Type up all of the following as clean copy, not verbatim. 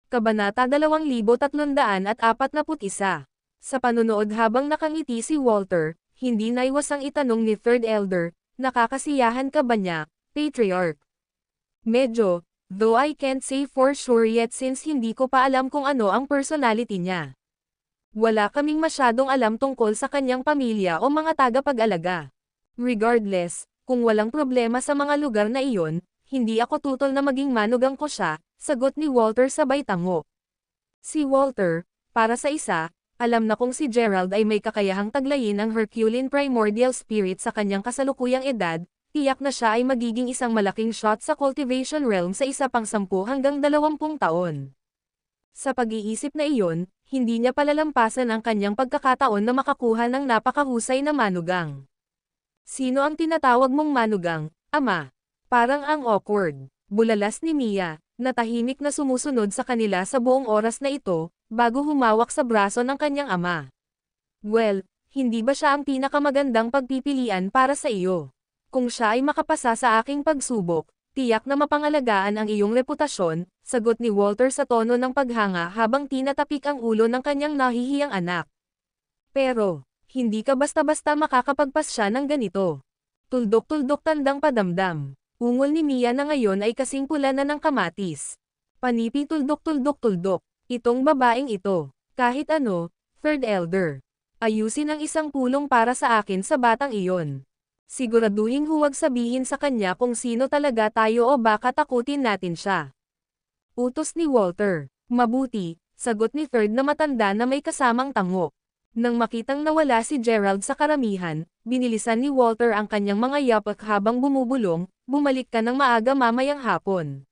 Kabanata 2341. Sa panunood habang nakangiti si Walter, hindi naiwasang itanong ni Third Elder, nakakasiyahan ka ba niya, Patriarch? Medyo, though I can't say for sure yet since hindi ko pa alam kung ano ang personality niya. Wala kaming masyadong alam tungkol sa kanyang pamilya o mga tagapag-alaga. Regardless, kung walang problema sa mga lugar na iyon, hindi ako tutol na maging manugang ko siya, sagot ni Walter sabay tango. Si Walter, para sa isa, alam na kung si Gerald ay may kakayahang taglayin ang Herculean Primordial Spirit sa kanyang kasalukuyang edad, tiyak na siya ay magiging isang malaking shot sa cultivation realm sa isa pang 10 hanggang 20 taon. Sa pag-iisip na iyon, hindi niya palalampasan ang kanyang pagkakataon na makakuha ng napakahusay na manugang. Sino ang tinatawag mong manugang, Ama? Parang ang awkward. Bulalas ni Mia, na tahimik na sumusunod sa kanila sa buong oras na ito, bago humawak sa braso ng kanyang ama. Well, hindi ba siya ang pinakamagandang pagpipilian para sa iyo? Kung siya ay makapasa sa aking pagsubok, tiyak na mapangalagaan ang iyong reputasyon, sagot ni Walter sa tono ng paghanga habang tinatapik ang ulo ng kanyang nahihiyang anak. Pero, hindi ka basta-basta makakapagpasya ng ganito. Tuldok-tuldok tandang padamdam. Ungol ni Mia na ngayon ay kasing pula na ng kamatis. Panipi tuldok-tuldok-tuldok. Itong babaeng ito. Kahit ano, Third Elder. Ayusin ang isang pulong para sa akin sa batang iyon. Siguraduhin huwag sabihin sa kanya kung sino talaga tayo o baka takutin natin siya. Utos ni Walter. Mabuti, sagot ni Third na matanda na may kasamang tango. Nang makitang nawala si Gerald sa karamihan, binilisan ni Walter ang kanyang mga yapak habang bumubulong, bumalik ka ng maaga mamayang hapon.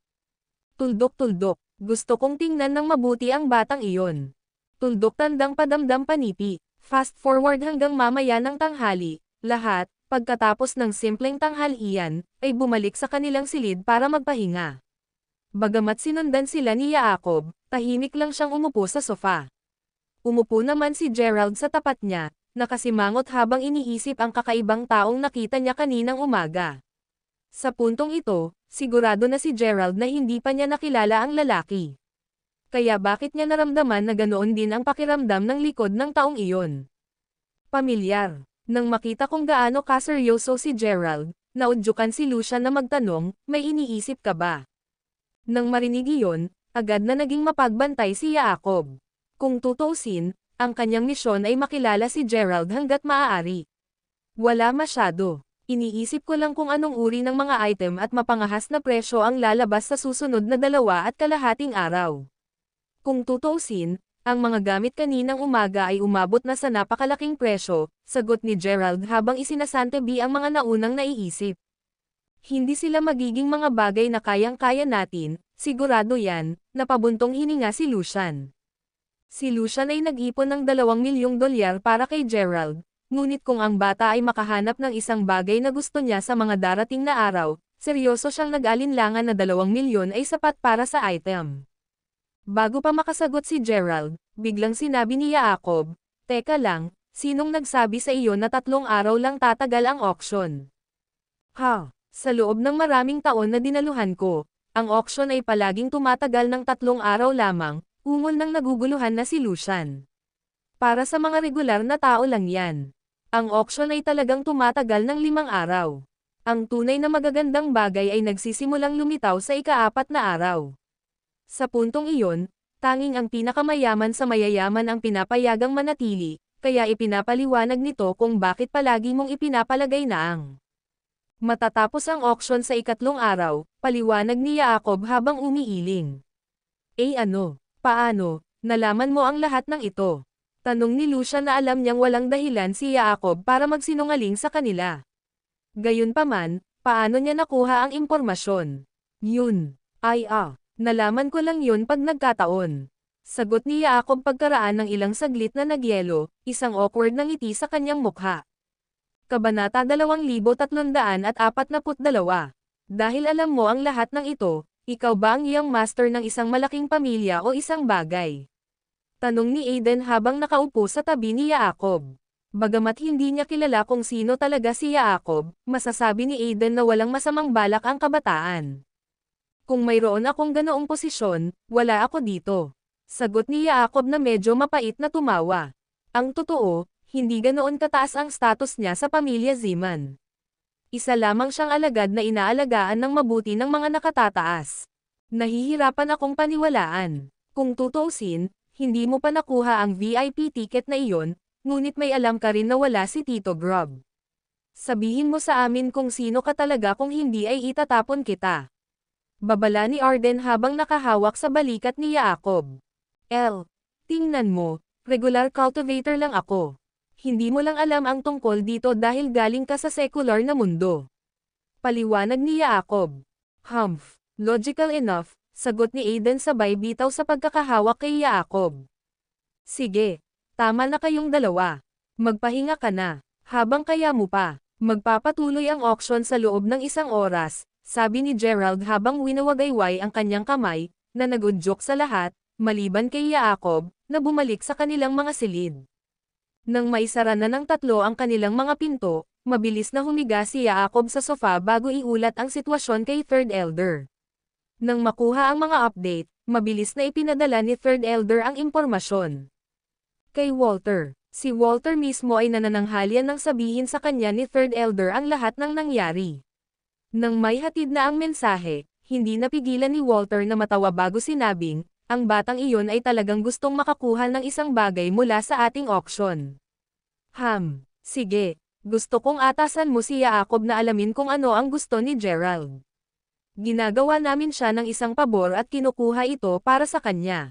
Tuldok-tuldok, gusto kong tingnan ng mabuti ang batang iyon. Tuldok tandang padamdam panipi, fast forward hanggang mamaya ng tanghali, lahat, pagkatapos ng simpleng tanghalian, ay bumalik sa kanilang silid para magpahinga. Bagamat sinundan sila ni Jacob, tahimik lang siyang umupo sa sofa. Umupo naman si Gerald sa tapat niya, nakasimangot habang iniisip ang kakaibang taong nakita niya kaninang umaga. Sa puntong ito, sigurado na si Gerald na hindi pa niya nakilala ang lalaki. Kaya bakit niya naramdaman na ganoon din ang pakiramdam ng likod ng taong iyon? Pamilyar. Nang makita kung gaano kaseryoso si Gerald, naudyukan si Lucian na magtanong, may iniisip ka ba? Nang marinig iyon, agad na naging mapagbantay si Jacob. Kung tutuusin, ang kanyang misyon ay makilala si Gerald hanggat maaari. Wala masyado. Iniisip ko lang kung anong uri ng mga item at mapangahas na presyo ang lalabas sa susunod na 2.5 araw. Kung tutuusin, ang mga gamit kaninang umaga ay umabot na sa napakalaking presyo, sagot ni Gerald habang isinasantabi ang mga naunang naiisip. Hindi sila magiging mga bagay na kayang-kaya natin, sigurado yan, napabuntong hininga si Lucian. Si Lucian ay nag-ipon ng $2 milyong para kay Gerald, ngunit kung ang bata ay makahanap ng isang bagay na gusto niya sa mga darating na araw, seryoso siyang nag-alinlangan na 2 milyon ay sapat para sa item. Bago pa makasagot si Gerald, biglang sinabi ni Jacob, "Teka lang, sinong nagsabi sa iyo na 3 araw lang tatagal ang auction?" Ha, sa loob ng maraming taon na dinaluhan ko, ang auction ay palaging tumatagal ng 3 araw lamang, ungol ng naguguluhan na si Lucian. Para sa mga regular na tao lang yan. Ang auction ay talagang tumatagal ng 5 araw. Ang tunay na magagandang bagay ay nagsisimulang lumitaw sa ika-4 na araw. Sa puntong iyon, tanging ang pinakamayaman sa mayayaman ang pinapayagang manatili, kaya ipinapaliwanag nito kung bakit palagi mong ipinapalagay na ang matatapos ang auction sa ika-3 araw, paliwanag ni Jacob habang umiiling. Ano? Paano, nalaman mo ang lahat ng ito? Tanong ni Lucian na alam niyang walang dahilan si Jacob para magsinungaling sa kanila. Gayunpaman, paano niya nakuha ang impormasyon? Yun. Nalaman ko lang yun pag nagkataon. Sagot ni Jacob pagkaraan ng ilang saglit na nagyelo, isang awkward na ngiti sa kanyang mukha. Kabanata 2342. Dahil alam mo ang lahat ng ito, ikaw ba ang iyang master ng isang malaking pamilya o isang bagay? Tanong ni Aiden habang nakaupo sa tabi ni Jacob. Bagamat hindi niya kilala kung sino talaga si Jacob, masasabi ni Aiden na walang masamang balak ang kabataan. Kung mayroon akong ganoong posisyon, wala ako dito. Sagot ni Jacob na medyo mapait na tumawa. Ang totoo, hindi ganoon kataas ang status niya sa pamilya Zeman. Isa lamang siyang alagad na inaalagaan ng mabuti ng mga nakatataas. Nahihirapan akong paniwalaan. Kung tutuusin, hindi mo pa nakuha ang VIP ticket na iyon, ngunit may alam ka rin na wala si Tito Grub. Sabihin mo sa amin kung sino ka talaga kung hindi ay itatapon kita. Babala ni Arden habang nakahawak sa balikat ni Jacob. Tingnan mo, regular cultivator lang ako. Hindi mo lang alam ang tungkol dito dahil galing ka sa secular na mundo. Paliwanag ni Jacob. Logical enough, sagot ni Aiden sabay bitaw sa pagkakahawak kay Jacob. Sige, tama na kayong dalawa. Magpahinga ka na, habang kaya mo pa. Magpapatuloy ang auction sa loob ng 1 oras, sabi ni Gerald habang winawagayway ang kanyang kamay, na nagudyok sa lahat, maliban kay Jacob, na bumalik sa kanilang mga silid. Nang maisara na ng 3 ang kanilang mga pinto, mabilis na humiga si Jacob sa sofa bago iulat ang sitwasyon kay Third Elder. Nang makuha ang mga update, mabilis na ipinadala ni Third Elder ang impormasyon. Kay Walter. Si Walter mismo ay nanananghalian nang sabihin sa kanya ni Third Elder ang lahat ng nangyari. Nang may hatid na ang mensahe, hindi napigilan ni Walter na matawa bago sinabing, ang batang iyon ay talagang gustong makakuha ng isang bagay mula sa ating auction. Sige, gusto kong atasan mo si Jacob na alamin kung ano ang gusto ni Gerald. Ginagawa namin siya ng isang pabor at kinukuha ito para sa kanya.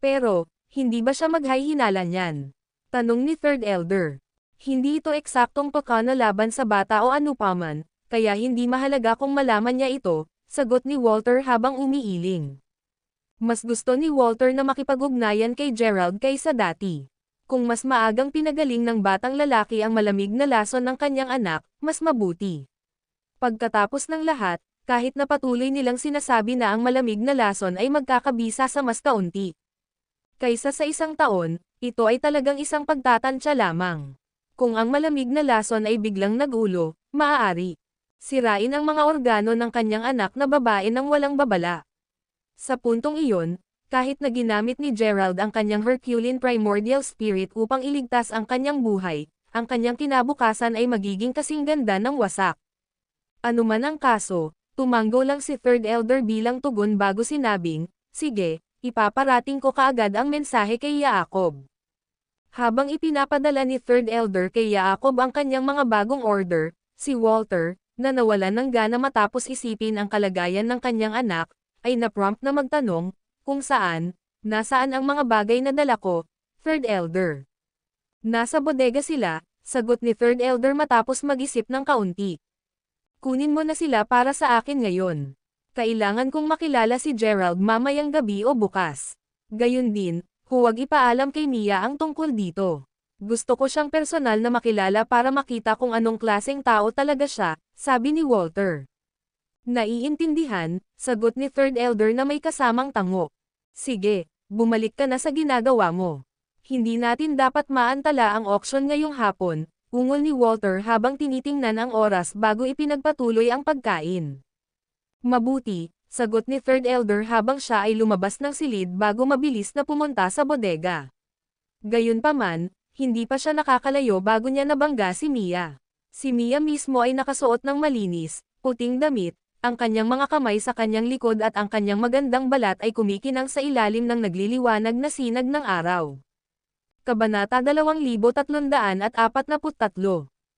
Pero, hindi ba siya maghay-hinala niyan? Tanong ni Third Elder. Hindi ito eksaktong pakana laban sa bata o anupaman, kaya hindi mahalaga kung malaman niya ito, sagot ni Walter habang umiiling. Mas gusto ni Walter na makipag-ugnayan kay Gerald kaysa dati. Kung mas maagang pinagaling ng batang lalaki ang malamig na lason ng kanyang anak, mas mabuti. Pagkatapos ng lahat, kahit na patuloy nilang sinasabi na ang malamig na lason ay magkakabisa sa mas kaunti kaysa sa 1 taon, ito ay talagang isang pagtatansya lamang. Kung ang malamig na lason ay biglang nagulo, maaari sirain ang mga organo ng kanyang anak na babae nang walang babala. Sa puntong iyon, kahit na ginamit ni Gerald ang kanyang Herculean Primordial Spirit upang iligtas ang kanyang buhay, ang kanyang kinabukasan ay magiging kasing ganda ng wasak. Anuman ang kaso, tumango lang si Third Elder bilang tugon bago sinabing, sige, ipaparating ko kaagad ang mensahe kay Jacob. Habang ipinapadala ni Third Elder kay Jacob ang kanyang mga bagong order, si Walter, na nawalan ng gana matapos isipin ang kalagayan ng kanyang anak, ay na-prompt na magtanong, kung nasaan ang mga bagay na dala ko, Third Elder. Nasa bodega sila, sagot ni Third Elder matapos mag-isip ng kaunti. Kunin mo na sila para sa akin ngayon. Kailangan kong makilala si Gerald mamayang gabi o bukas. Gayun din, huwag ipaalam kay Mia ang tungkol dito. Gusto ko siyang personal na makilala para makita kung anong klaseng tao talaga siya, sabi ni Walter. Naiintindihan, sagot ni Third Elder na may kasamang tango. Sige, bumalik ka na sa ginagawa mo. Hindi natin dapat maantala ang auction ngayong hapon, ungol ni Walter habang tinitingnan ang oras bago ipinagpatuloy ang pagkain. Mabuti, sagot ni Third Elder habang siya ay lumabas ng silid bago mabilis na pumunta sa bodega. Gayunpaman, hindi pa siya nakakalayo bago niya nabangga si Mia. Si Mia mismo ay nakasuot ng malinis, puting damit, ang kanyang mga kamay sa kanyang likod at ang kanyang magandang balat ay kumikinang sa ilalim ng nagliliwanag na sinag ng araw. Kabanata 2343.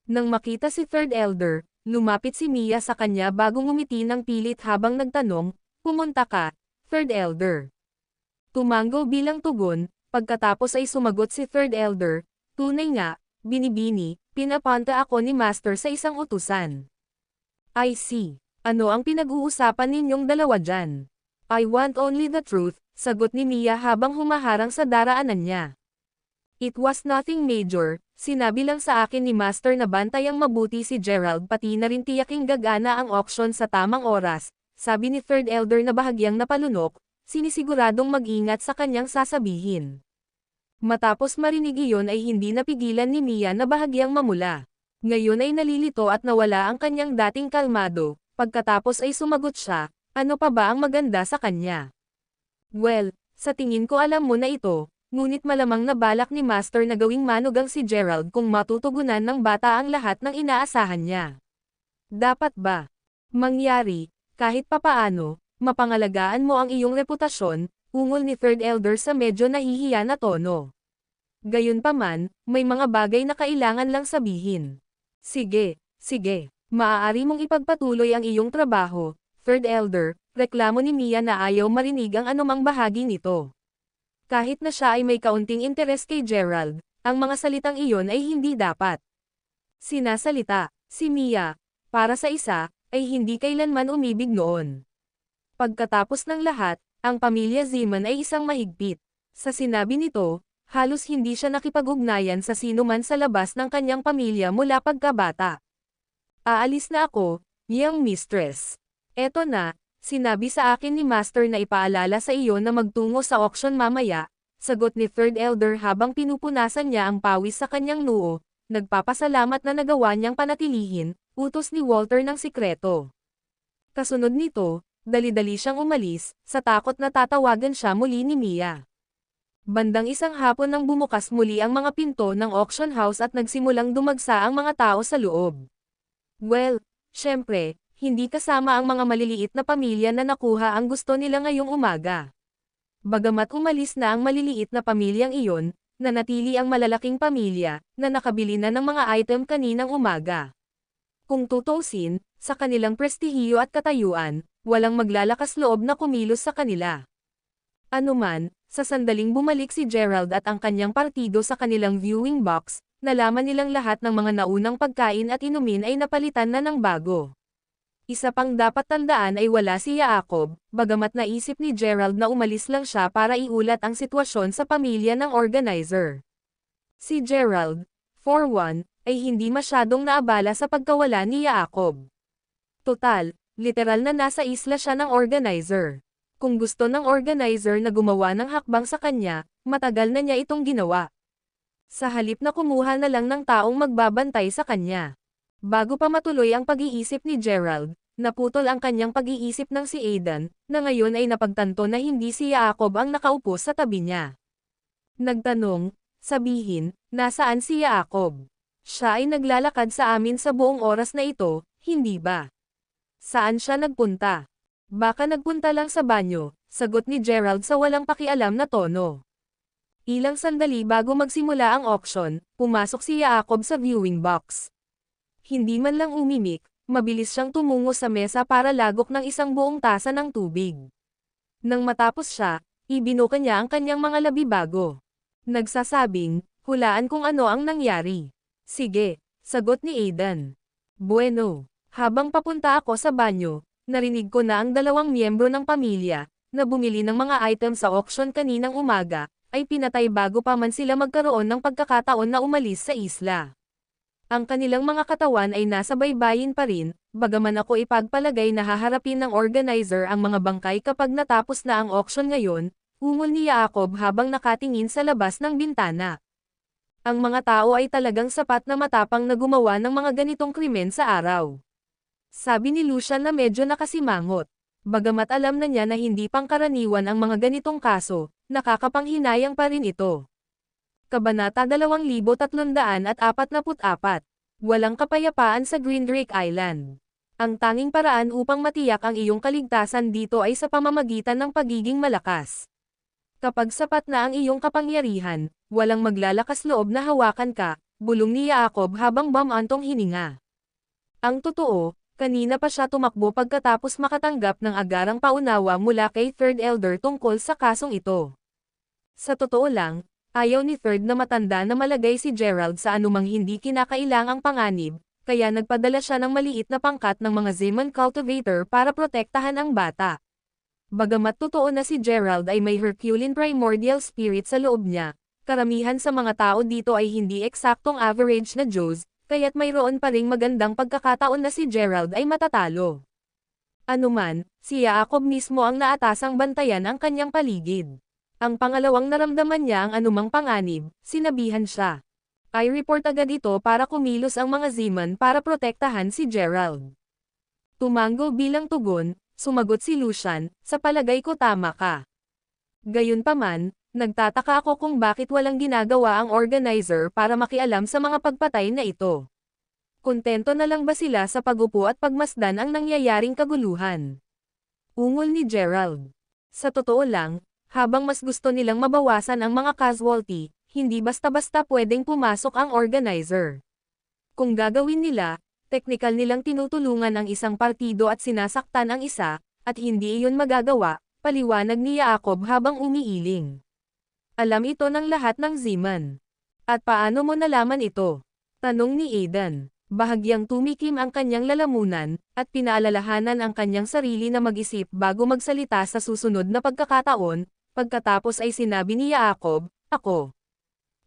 Nang makita si Third Elder, lumapit si Mia sa kanya bago ngumiti ng pilit habang nagtanong, pumunta ka, Third Elder. Tumango bilang tugon, pagkatapos ay sumagot si Third Elder, tunay nga, binibini, pinapanta ako ni Master sa isang utusan. I see. Ano ang pinag-uusapan ninyong dalawa dyan? I want only the truth, sagot ni Mia habang humaharang sa daraanan niya. It was nothing major, sinabi lang sa akin ni Master na bantayang mabuti si Gerald pati na rin tiyaking gagana ang auction sa tamang oras, sabi ni Third Elder na bahagyang napalunok, sinisiguradong mag-ingat sa kanyang sasabihin. Matapos marinig iyon ay hindi napigilan ni Mia na bahagyang mamula. Ngayon ay nalilito at nawala ang kanyang dating kalmado, pagkatapos ay sumagot siya, Ano pa ba ang maganda sa kanya? Well, sa tingin ko alam mo na ito, ngunit malamang na balak ni Master na gawing manugang si Gerald kung matutugunan ng bata ang lahat ng inaasahan niya. Dapat ba mangyari, kahit papaano, mapangalagaan mo ang iyong reputasyon, ungol ni Third Elder sa medyo nahihiya na tono. Gayunpaman, may mga bagay na kailangan lang sabihin. Sige, sige, maaari mong ipagpatuloy ang iyong trabaho, Third Elder, reklamo ni Mia na ayaw marinig ang anumang bahagi nito. Kahit na siya ay may kaunting interes kay Gerald, ang mga salitang iyon ay hindi dapat sinasalita. Si Mia, para sa isa, ay hindi kailanman umibig noon. Pagkatapos ng lahat, ang pamilya Zeman ay isang mahigpit. Sa sinabi nito, halos hindi siya nakipag-ugnayan sa sino man sa labas ng kanyang pamilya mula pagkabata. Aalis na ako, young mistress. Eto na, sinabi sa akin ni Master na ipaalala sa iyo na magtungo sa auction mamaya, sagot ni Third Elder habang pinupunasan niya ang pawis sa kanyang noo, nagpapasalamat na nagawa niyang panatilihin, utos ni Walter ng sikreto. Kasunod nito, dali-dali siyang umalis, sa takot na tatawagan siya muli ni Mia. Bandang isang hapon nang bumukas muli ang mga pinto ng auction house at nagsimulang dumagsa ang mga tao sa loob. Well, syempre, hindi kasama ang mga maliliit na pamilya na nakuha ang gusto nila ngayong umaga. Bagamat umalis na ang maliliit na pamilyang iyon, nanatili ang malalaking pamilya, na nakabili na ng mga item kaninang umaga. Kung tutuusin, sa kanilang prestihiyo at katayuan, walang maglalakas loob na kumilos sa kanila. Anuman, sa sandaling bumalik si Gerald at ang kanyang partido sa kanilang viewing box, nalaman nilang lahat ng mga naunang pagkain at inumin ay napalitan na ng bago. Isa pang dapat tandaan ay wala si Jacob, bagamat naisip ni Gerald na umalis lang siya para iulat ang sitwasyon sa pamilya ng organizer. Si Gerald, for one, ay hindi masyadong naabala sa pagkawala ni Jacob. Total, literal na nasa isla siya ng organizer. Kung gusto ng organizer na gumawa ng hakbang sa kanya, matagal na niya itong ginawa. Sa halip na kumuha na lang ng taong magbabantay sa kanya. Bago pa matuloy ang pag-iisip ni Gerald, naputol ang kanyang pag-iisip ng si Aidan, na ngayon ay napagtanto na hindi si Jacob ang nakaupo sa tabi niya. Nagtanong, sabihin, nasaan si Jacob? Siya ay naglalakad sa amin sa buong oras na ito, hindi ba? Saan siya nagpunta? Baka nagpunta lang sa banyo, sagot ni Gerald sa walang pakialam na tono. Ilang sandali bago magsimula ang auction, pumasok si Jacob sa viewing box. Hindi man lang umimik, mabilis siyang tumungo sa mesa para lagok ng isang buong tasa ng tubig. Nang matapos siya, ibinuka niya ang kanyang mga labi bago. Nagsasabing, hulaan kung ano ang nangyari. Sige, sagot ni Aidan. Bueno, habang papunta ako sa banyo, narinig ko na ang dalawang miyembro ng pamilya, na bumili ng mga item sa auction kaninang umaga, ay pinatay bago pa man sila magkaroon ng pagkakataon na umalis sa isla. Ang kanilang mga katawan ay nasa baybayin pa rin, bagaman ako ipagpalagay na haharapin ng organizer ang mga bangkay kapag natapos na ang auction ngayon, ungol ni Jacob habang nakatingin sa labas ng bintana. Ang mga tao ay talagang sapat na matapang na gumawa ng mga ganitong krimen sa araw. Sabi ni Lucian na medyo nakasimangot. Bagamat alam na niya na hindi pangkaraniwan ang mga ganitong kaso, nakakapanghinayang pa rin ito. Kabanata 2344. Walang kapayapaan sa Green Drake Island. Ang tanging paraan upang matiyak ang iyong kaligtasan dito ay sa pamamagitan ng pagiging malakas. Kapag sapat na ang iyong kapangyarihan, walang maglalakas loob na hawakan ka, bulong ni Jacob habang bumantong hininga. Ang totoo, kanina pa siya tumakbo pagkatapos makatanggap ng agarang paunawa mula kay Third Elder tungkol sa kasong ito. Sa totoo lang, ayaw ni Third na matanda na malagay si Gerald sa anumang hindi kinakailangang panganib, kaya nagpadala siya ng maliit na pangkat ng mga Zeman cultivator para protektahan ang bata. Bagamat totoo na si Gerald ay may Herculean primordial spirit sa loob niya, karamihan sa mga tao dito ay hindi eksaktong average na Joes, kaya't mayroon pa ring magandang pagkakataon na si Gerald ay matatalo. Anuman, si Jacob mismo ang naatasang bantayan ang kanyang paligid. Ang pangalawang naramdaman niya ang anumang panganib, sinabihan siya. I report agad ito para kumilos ang mga Zeman para protektahan si Gerald. Tumango bilang tugon, sumagot si Lucian, sa palagay ko tama ka. Gayunpaman, nagtataka ako kung bakit walang ginagawa ang organizer para makialam sa mga pagpatay na ito. Kontento na lang ba sila sa pagupo at pagmasdan ang nangyayaring kaguluhan? Ungol ni Gerald. Sa totoo lang, habang mas gusto nilang mabawasan ang mga casualty, hindi basta-basta pwedeng pumasok ang organizer. Kung gagawin nila, teknikal nilang tinutulungan ang isang partido at sinasaktan ang isa, at hindi iyon magagawa, paliwanag ni Jacob habang umiiling. Alam ito ng lahat ng Zeman. At paano mo nalaman ito? Tanong ni Aidan. Bahagyang tumikim ang kanyang lalamunan, at pinaalalahanan ang kanyang sarili na mag-isip bago magsalita sa susunod na pagkakataon, pagkatapos ay sinabi ni Jacob, ako.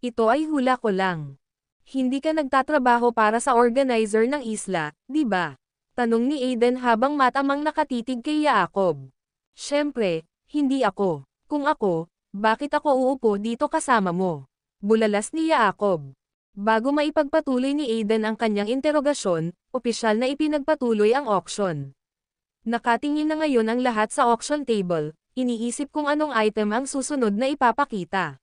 Ito ay hula ko lang. Hindi ka nagtatrabaho para sa organizer ng isla, di ba? Tanong ni Aidan habang matamang nakatitig kay Jacob. Siyempre, hindi ako. Kung ako, bakit ako uupo dito kasama mo? Bulalas ni Jacob. Bago maipagpatuloy ni Aidan ang kanyang interogasyon, opisyal na ipinagpatuloy ang auction. Nakatingin na ngayon ang lahat sa auction table, iniisip kung anong item ang susunod na ipapakita.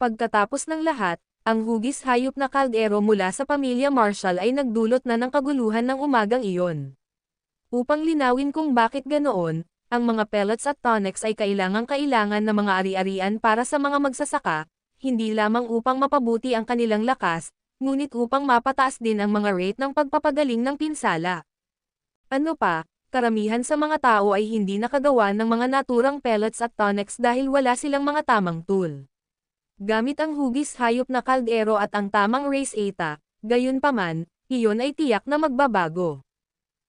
Pagkatapos ng lahat, ang hugis hayop na kaldero mula sa pamilya Marshall ay nagdulot na ng kaguluhan ng umagang iyon. Upang linawin kung bakit ganoon, ang mga pellets at tonics ay kailangan na mga ari-arian para sa mga magsasaka, hindi lamang upang mapabuti ang kanilang lakas, ngunit upang mapataas din ang mga rate ng pagpapagaling ng pinsala. Ano pa, karamihan sa mga tao ay hindi nakagawa ng mga naturang pellets at tonics dahil wala silang mga tamang tool. Gamit ang hugis hayop na kaldero at ang tamang race eta, gayunpaman, iyon ay tiyak na magbabago.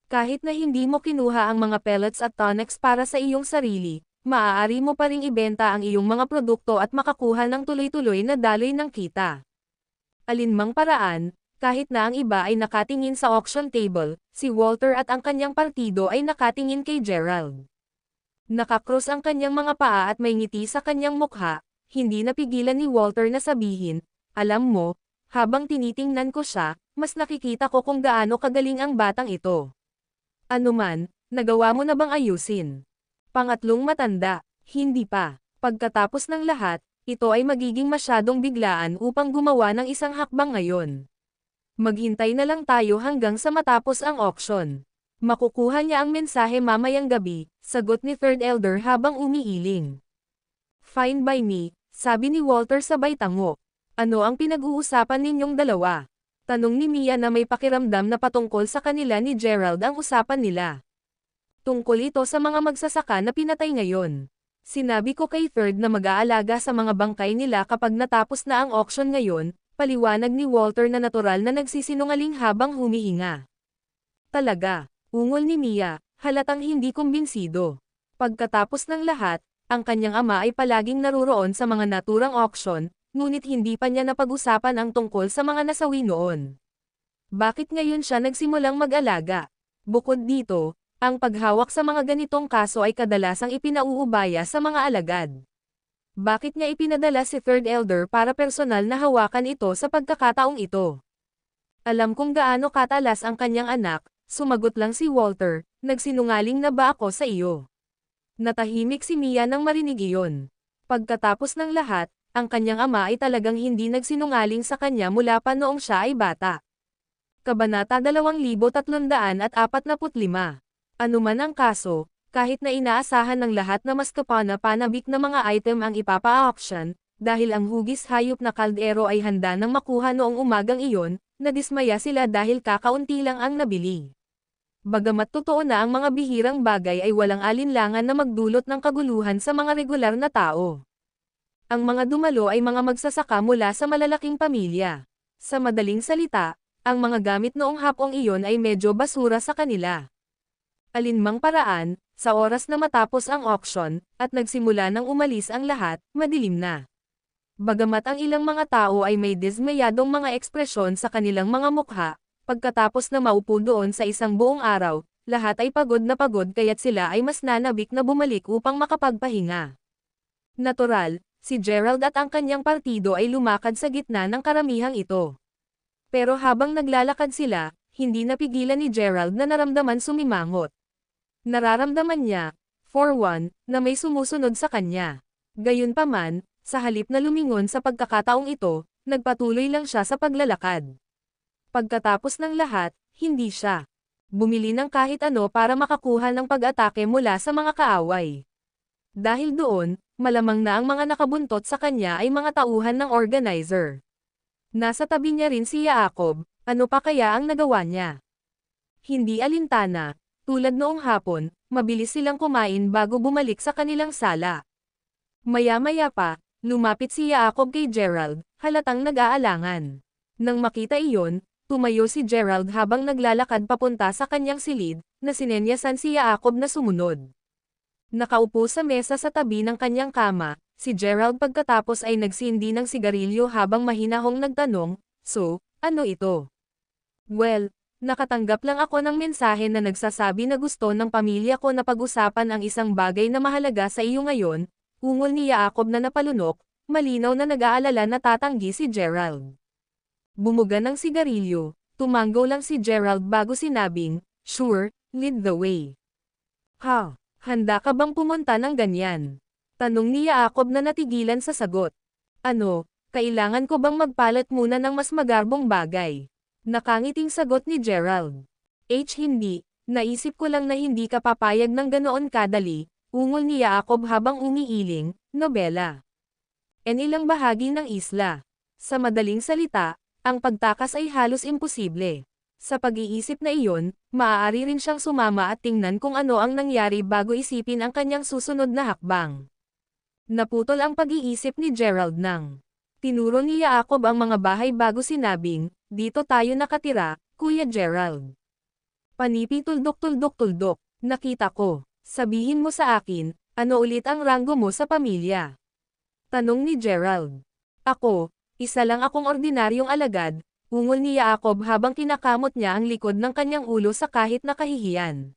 Kahit na hindi mo kinuha ang mga pellets at tonics para sa iyong sarili, maaari mo pa ring ibenta ang iyong mga produkto at makakuha ng tuloy-tuloy na daloy ng kita. Alinmang paraan, kahit na ang iba ay nakatingin sa auction table, si Walter at ang kanyang partido ay nakatingin kay Gerald. Nakakross ang kanyang mga paa at may ngiti sa kanyang mukha, hindi napigilan ni Walter na sabihin, alam mo, habang tinitingnan ko siya, mas nakikita ko kung gaano kagaling ang batang ito. Anuman, nagawa mo na bang ayusin? Pangatlong matanda, hindi pa. Pagkatapos ng lahat, ito ay magiging masyadong biglaan upang gumawa ng isang hakbang ngayon. Maghintay na lang tayo hanggang sa matapos ang auction. Makukuha niya ang mensahe mamayang gabi, sagot ni Third Elder habang umiiling. Fine by me, sabi ni Walter sabay tango. Ano ang pinag-uusapan ninyong dalawa? Tanong ni Mia na may pakiramdam na patungkol sa kanila ni Gerald ang usapan nila. Tungkol ito sa mga magsasaka na pinatay ngayon. Sinabi ko kay Third na mag-aalaga sa mga bangkay nila kapag natapos na ang auction ngayon, paliwanag ni Walter na natural na nagsisinungaling habang humihinga. Talaga, ungol ni Mia, halatang hindi kumbinsido. Pagkatapos ng lahat, ang kanyang ama ay palaging naruroon sa mga naturang auction, ngunit hindi pa niya napag-usapan ang tungkol sa mga nasawi noon. Bakit ngayon siya nagsimulang mag-alaga? Bukod dito, ang paghawak sa mga ganitong kaso ay kadalasang ipinauubaya sa mga alagad. Bakit niya ipinadala si Third Elder para personal na hawakan ito sa pagkakataong ito? Alam kong gaano katalas ang kanyang anak, sumagot lang si Walter, nagsinungaling na ba ako sa iyo? Natahimik si Mia nang marinig iyon. Pagkatapos ng lahat, ang kanyang ama ay talagang hindi nagsinungaling sa kanya mula pa noong siya ay bata. Kabanata 2345. Anuman ang kaso, kahit na inaasahan ng lahat na mas kapana-panabik na mga item ang ipapa-auction, dahil ang hugis hayop na kaldero ay handa nang makuha noong umagang iyon, nadismaya sila dahil kakaunti lang ang nabili. Bagamat totoo na ang mga bihirang bagay ay walang alinlangan na magdulot ng kaguluhan sa mga regular na tao. Ang mga dumalo ay mga magsasaka mula sa malalaking pamilya. Sa madaling salita, ang mga gamit noong hapong iyon ay medyo basura sa kanila. Alinmang paraan, sa oras na matapos ang auction, at nagsimula nang umalis ang lahat, madilim na. Bagamat ang ilang mga tao ay may dismayadong mga ekspresyon sa kanilang mga mukha, pagkatapos na maupo doon sa isang buong araw, lahat ay pagod na pagod kaya't sila ay mas nanabik na bumalik upang makapagpahinga. Natural, si Gerald at ang kanyang partido ay lumakad sa gitna ng karamihang ito. Pero habang naglalakad sila, hindi napigilan ni Gerald na naramdaman sumimangot. Nararamdaman niya, for one, na may sumusunod sa kanya. Gayunpaman, sa halip na lumingon sa pagkakataong ito, nagpatuloy lang siya sa paglalakad. Pagkatapos ng lahat, hindi siya bumili ng kahit ano para makakuha ng pag-atake mula sa mga kaaway. Dahil doon, malamang na ang mga nakabuntot sa kanya ay mga tauhan ng organizer. Nasa tabi niya rin si Jacob, ano pa kaya ang nagawa niya? Hindi alintana, tulad noong hapon, mabilis silang kumain bago bumalik sa kanilang sala. Maya-maya pa, lumapit si Jacob kay Gerald, halatang nag-aalangan. Nang makita iyon, tumayo si Gerald habang naglalakad papunta sa kanyang silid, na sinenyasan si Jacob na sumunod. Nakaupo sa mesa sa tabi ng kanyang kama, si Gerald pagkatapos ay nagsindi ng sigarilyo habang mahinahong nagtanong, "So, ano ito?" "Well, nakatanggap lang ako ng mensahe na nagsasabi na gusto ng pamilya ko na pag-usapan ang isang bagay na mahalaga sa iyo ngayon," ungol ni Jacob na napalunok, malinaw na nag-aalala na tatanggi si Gerald. Bumuga ng sigarilyo, tumango lang si Gerald bago sinabing, "Sure, lead the way." "Ha? Handa ka bang pumunta ng ganyan?" Tanong ni Jacob na natigilan sa sagot. "Ano, kailangan ko bang magpalat muna ng mas magarbong bagay?" Nakangiting sagot ni Gerald. Hindi, naisip ko lang na hindi ka papayag ng ganoon kadali," ungol ni Jacob habang umiiling, "nobela. Ilang bahagi ng isla." Sa madaling salita, ang pagtakas ay halos imposible. Sa pag-iisip na iyon, maaari rin siyang sumama at tingnan kung ano ang nangyari bago isipin ang kanyang susunod na hakbang. Naputol ang pag-iisip ni Gerald nang tinuro ni Jacob ang mga bahay bago sinabing, "Dito tayo nakatira, Kuya Gerald." Panipi tuldok-tuldok-tuldok, "Nakita ko. Sabihin mo sa akin, ano ulit ang ranggo mo sa pamilya?" Tanong ni Gerald. "Ako, isa lang akong ordinaryong alagad," ungol ni Jacob habang kinakamot niya ang likod ng kanyang ulo sa kahit nakahihiyan.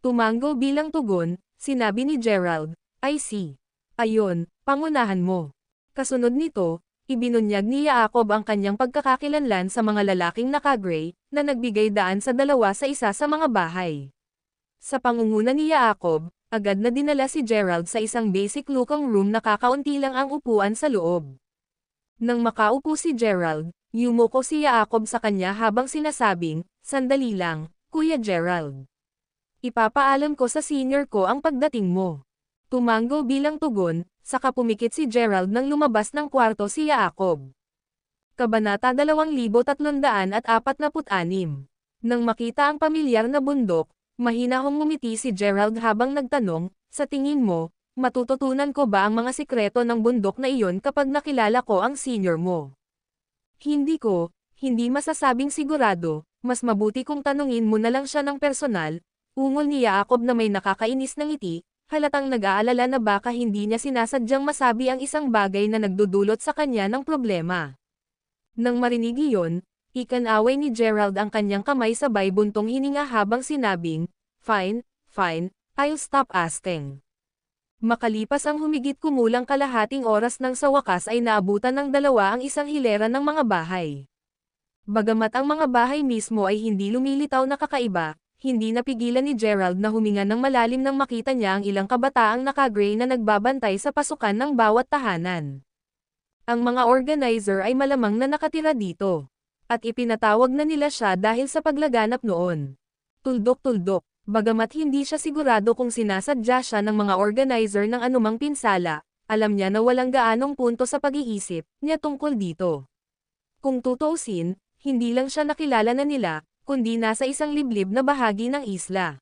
Tumango bilang tugon, sinabi ni Gerald, "I see. Ayon, pangunahan mo." Kasunod nito, ibinunyag ni Jacob ang kanyang pagkakakilanlan sa mga lalaking naka-gray, na nagbigay daan sa dalawa sa isa sa mga bahay. Sa pangunguna ni Jacob, agad na dinala si Gerald sa isang basic looking room na kakaunti lang ang upuan sa loob. Nang makaupo si Gerald, yumuko si Jacob sa kanya habang sinasabing, "Sandali lang, Kuya Gerald. Ipapaalam ko sa senior ko ang pagdating mo." Tumango bilang tugon, saka pumikit si Gerald nang lumabas ng kwarto si Jacob. Kabanata 2346. Nang makita ang pamilyar na bundok, mahinahong ngumiti si Gerald habang nagtanong, "Sa tingin mo, matututunan ko ba ang mga sikreto ng bundok na iyon kapag nakilala ko ang senior mo?" Hindi masasabing sigurado, mas mabuti kung tanungin mo na lang siya ng personal," ungol ni Jacob na may nakakainis na ngiti, halatang nag-aalala na baka hindi niya sinasadyang masabi ang isang bagay na nagdudulot sa kanya ng problema. Nang marinig iyon, ikanaway ni Gerald ang kanyang kamay sabay buntong hininga habang sinabing, "Fine, fine, I'll stop asking." Makalipas ang humigit kumulang kalahating oras nang sa wakas ay naabutan ng dalawa ang isang hilera ng mga bahay. Bagamat ang mga bahay mismo ay hindi lumilitaw na kakaiba, hindi napigilan ni Gerald na huminga ng malalim nang makita niya ang ilang kabataang naka-gray na nagbabantay sa pasukan ng bawat tahanan. Ang mga organizer ay malamang na nakatira dito. At ipinatawag na nila siya dahil sa paglaganap noon. Tuldok-tuldok, bagamat hindi siya sigurado kung sinasadya siya ng mga organizer ng anumang pinsala, alam niya na walang gaanong punto sa pag-iisip niya tungkol dito. Kung tutuusin, hindi lang siya nakilala na nila, kundi nasa isang liblib na bahagi ng isla.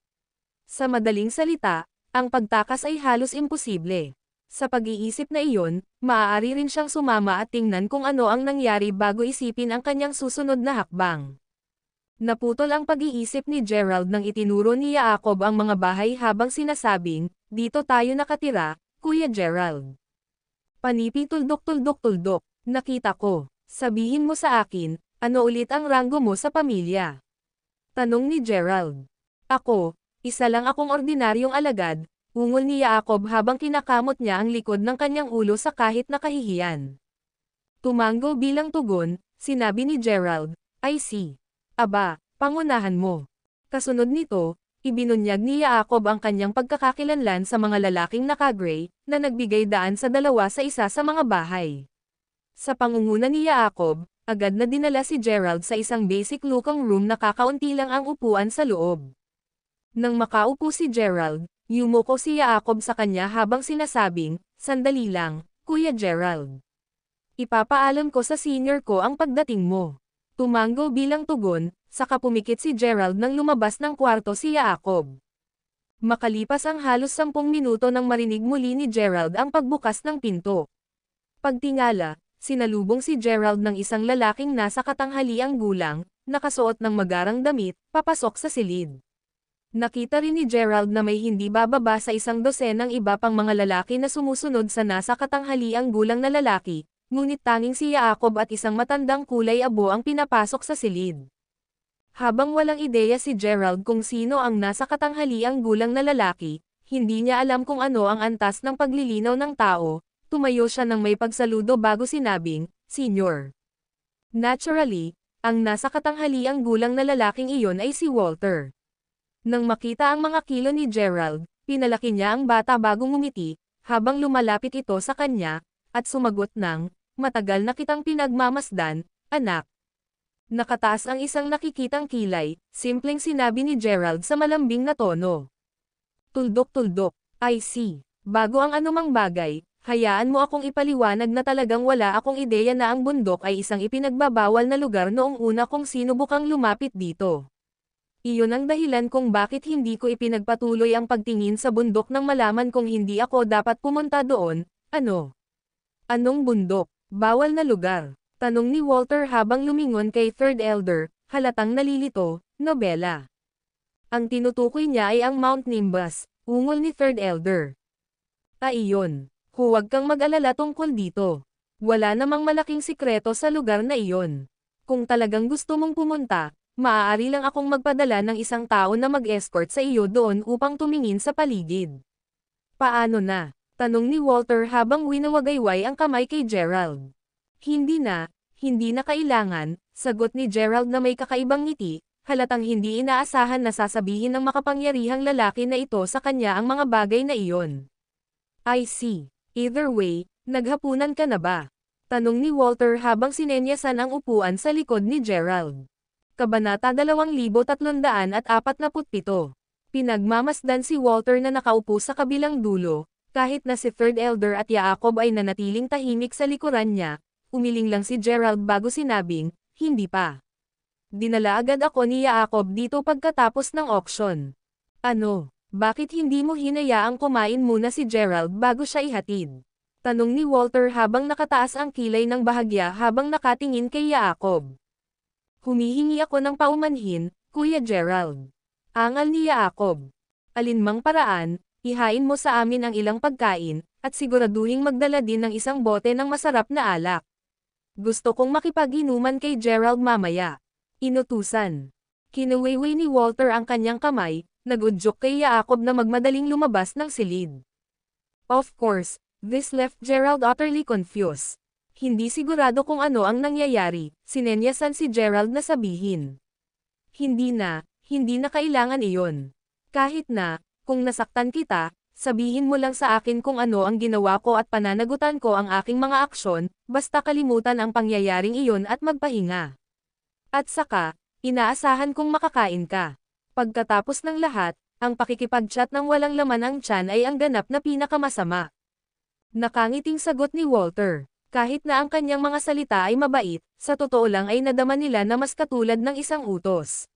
Sa madaling salita, ang pagtakas ay halos imposible. Sa pag-iisip na iyon, maaari rin siyang sumama at tingnan kung ano ang nangyari bago isipin ang kanyang susunod na hakbang. Naputol ang pag-iisip ni Gerald nang itinuro ni Jacob ang mga bahay habang sinasabing, "Dito tayo nakatira, Kuya Gerald." Panipi tuldok-tuldok-tuldok, "Nakita ko. Sabihin mo sa akin, ano ulit ang ranggo mo sa pamilya?" Tanong ni Gerald. "Ako, isa lang akong ordinaryong alagad," ungol ni Jacob habang kinakamot niya ang likod ng kanyang ulo sa kahit nakahihiyan. Tumango bilang tugon, sinabi ni Gerald, "I see. Aba, pangunahan mo." Kasunod nito, Ibinunyag ni Jacob ang kanyang pagkakakilanlan sa mga lalaking naka-gray, na nagbigay daan sa dalawa sa isa sa mga bahay. Sa pangunguna ni Jacob, agad na dinala si Gerald sa isang basic looking room na kakaunti lang ang upuan sa loob. Nang makaupo si Gerald, yumuko si Jacob sa kanya habang sinasabing, "Sandali lang, Kuya Gerald. Ipapaalam ko sa senior ko ang pagdating mo." Tumango bilang tugon, saka pumikit si Gerald nang lumabas ng kwarto si Jacob. Makalipas ang halos 10 minuto nang marinig muli ni Gerald ang pagbukas ng pinto. Pagtingala, sinalubong si Gerald ng isang lalaking nasa katanghaliang gulang, nakasuot ng magarang damit, papasok sa silid. Nakita rin ni Gerald na may hindi bababa sa 100 ng iba pang mga lalaki na sumusunod sa nasa katanghaliang gulang na lalaki, ngunit tanging si Jacob at isang matandang kulay abo ang pinapasok sa silid. Habang walang ideya si Gerald kung sino ang nasa katanghaliang gulang na lalaki, hindi niya alam kung ano ang antas ng paglilinaw ng tao, tumayo siya ng may pagsaludo bago sinabing, "Senior." Naturally, ang nasa katanghaliang gulang na lalaking iyon ay si Walter. Nang makita ang mga kilo ni Gerald, pinalaki niya ang bata bago ngumiti, habang lumalapit ito sa kanya, at sumagot ng, "Matagal na kitang pinagmamasdan, anak." Nakataas ang isang nakikitang kilay, simpleng sinabi ni Gerald sa malambing na tono. "Tuldok-tuldok, I see. Bago ang anumang bagay, hayaan mo akong ipaliwanag na talagang wala akong ideya na ang bundok ay isang ipinagbabawal na lugar noong una kong sinubukang lumapit dito. Iyon ang dahilan kung bakit hindi ko ipinagpatuloy ang pagtingin sa bundok nang malaman kong hindi ako dapat pumunta doon." "Ano? Anong bundok? Bawal na lugar?" tanong ni Walter habang lumingon kay Third Elder, halatang nalilito. "Nobela. Ang tinutukoy niya ay ang Mount Nimbus," ungol ni Third Elder. "Iyon. Huwag kang mag-alala tungkol dito. Wala namang malaking sikreto sa lugar na iyon. Kung talagang gusto mong pumunta, maaari lang akong magpadala ng isang tao na mag-escort sa iyo doon upang tumingin sa paligid." "Paano na?" tanong ni Walter habang winawagayway ang kamay kay Gerald. Hindi na kailangan," sagot ni Gerald na may kakaibang ngiti, halatang hindi inaasahan na sasabihin ng makapangyarihang lalaki na ito sa kanya ang mga bagay na iyon. "I see. Either way, naghapunan ka na ba?" tanong ni Walter habang sinenyasan ang upuan sa likod ni Gerald. Kabanata 2347. Pinagmamasdan si Walter na nakaupo sa kabilang dulo, kahit na si Third Elder at Jacob ay nanatiling tahimik sa likuran niya, umiling lang si Gerald bago sinabing, "Hindi pa. Dinala agad ako ni Jacob dito pagkatapos ng auction." "Ano, bakit hindi mo hinayaang kumain muna si Gerald bago siya ihatid?" tanong ni Walter habang nakataas ang kilay ng bahagya habang nakatingin kay Jacob. "Humihingi ako ng paumanhin, Kuya Gerald." Angal ni Jacob. "Alinmang paraan, ihain mo sa amin ang ilang pagkain, at siguraduhing magdala din ng isang bote ng masarap na alak. Gusto kong makipag-inuman kay Gerald mamaya." Inutusan. Kinuwayway ni Walter ang kanyang kamay, nagudyok kay Jacob na magmadaling lumabas ng silid. Of course, this left Gerald utterly confused. Hindi sigurado kung ano ang nangyayari, sinenyasan si Gerald na sabihin. Hindi na kailangan iyon. Kahit na, kung nasaktan kita, sabihin mo lang sa akin kung ano ang ginawa ko at pananagutan ko ang aking mga aksyon, basta kalimutan ang pangyayaring iyon at magpahinga. At saka, inaasahan kong makakain ka. Pagkatapos ng lahat, ang pakikipag-chat ng walang laman ang tiyan ay ang ganap na pinakamasama. Nakangiting sagot ni Walter. Kahit na ang kanyang mga salita ay mabait, sa totoo lang ay nadama nila na mas katulad ng isang utos.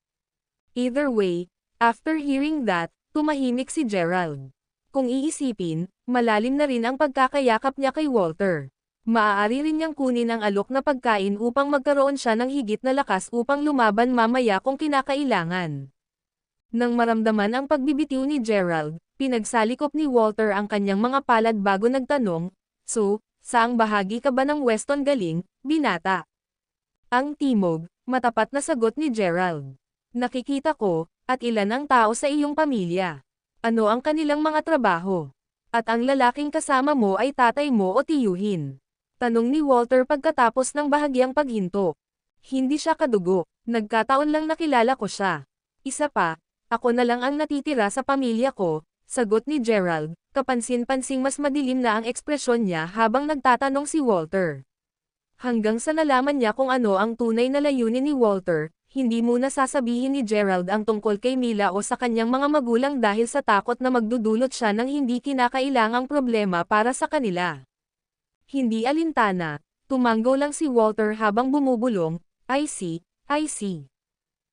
Either way, after hearing that, tumahimik si Gerald. Kung iisipin, malalim na rin ang pagkakayakap niya kay Walter. Maaari rin niyang kunin ang alok na pagkain upang magkaroon siya ng higit na lakas upang lumaban mamaya kung kinakailangan. Nang maramdaman ang pagbibitiw ni Gerald, pinagsalikop ni Walter ang kanyang mga palad bago nagtanong, "So, saang bahagi ka ba ng Weston galing, binata?" "Ang timog," matapat na sagot ni Gerald. "Nakikita ko, at ilan ang tao sa iyong pamilya? Ano ang kanilang mga trabaho? At ang lalaking kasama mo ay tatay mo o tiyuhin?" tanong ni Walter pagkatapos ng bahagyang paghinto. "Hindi siya kadugo, nagkataon lang nakilala ko siya. Isa pa, Ako na lang ang natitira sa pamilya ko, sagot ni Gerald, kapansin-pansing mas madilim na ang ekspresyon niya habang nagtatanong si Walter. Hanggang sa nalaman niya kung ano ang tunay na layunin ni Walter, hindi muna sasabihin ni Gerald ang tungkol kay Mila o sa kanyang mga magulang dahil sa takot na magdudulot siya ng hindi kinakailangang problema para sa kanila. Hindi alintana, tumanggo lang si Walter habang bumubulong, I see.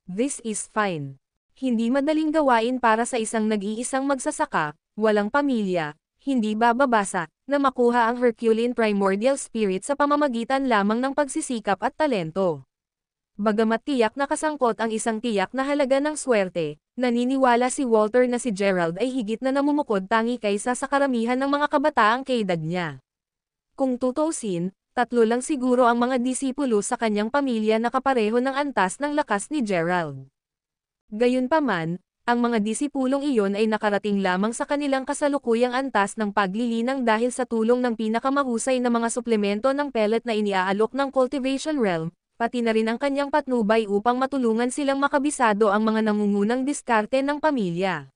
This is fine. Hindi madaling gawain para sa isang nag-iisang magsasaka, walang pamilya, hindi bababasa, na makuha ang Herculean primordial spirit sa pamamagitan lamang ng pagsisikap at talento. Bagamat tiyak na kasangkot ang isang tiyak na halaga ng swerte, naniniwala si Walter na si Gerald ay higit na namumukod tangi kaysa sa karamihan ng mga kabataang kaedad niya. Kung tutuusin, 3 lang siguro ang mga disipulo sa kanyang pamilya na kapareho ng antas ng lakas ni Gerald. Gayunpaman, ang mga disipulong iyon ay nakarating lamang sa kanilang kasalukuyang antas ng paglilinang dahil sa tulong ng pinakamahusay na mga suplemento ng pellet na iniaalok ng Cultivation Realm, pati na rin ang kanyang patnubay upang matulungan silang makabisado ang mga nangungunang diskarte ng pamilya.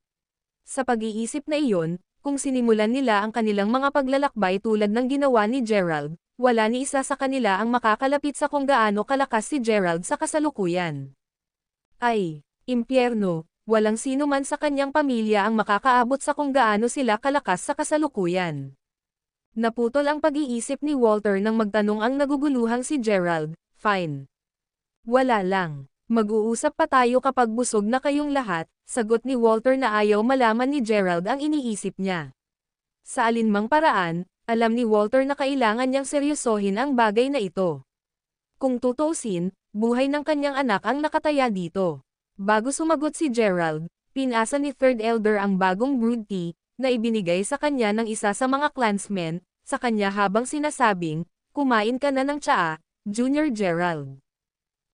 Sa pag-iisip na iyon, kung sinimulan nila ang kanilang mga paglalakbay tulad ng ginawa ni Gerald, wala ni isa sa kanila ang makakalapit sa kung gaano kalakas si Gerald sa kasalukuyan. Ay, impyerno, walang sino man sa kanyang pamilya ang makakaabot sa kung gaano sila kalakas sa kasalukuyan. Naputol ang pag-iisip ni Walter nang magtanong ang naguguluhang si Gerald, fine. Wala lang. Mag-uusap pa tayo kapag busog na kayong lahat, sagot ni Walter na ayaw malaman ni Gerald ang iniisip niya. Sa alinmang paraan, alam ni Walter na kailangan niyang seryosohin ang bagay na ito. Kung tutuusin, buhay ng kanyang anak ang nakataya dito. Bago sumagot si Gerald, pinasa ni Third Elder ang bagong brewed tea, na ibinigay sa kanya ng isa sa mga clansmen, sa kanya habang sinasabing, kumain ka na ng tsaa, Junior Gerald.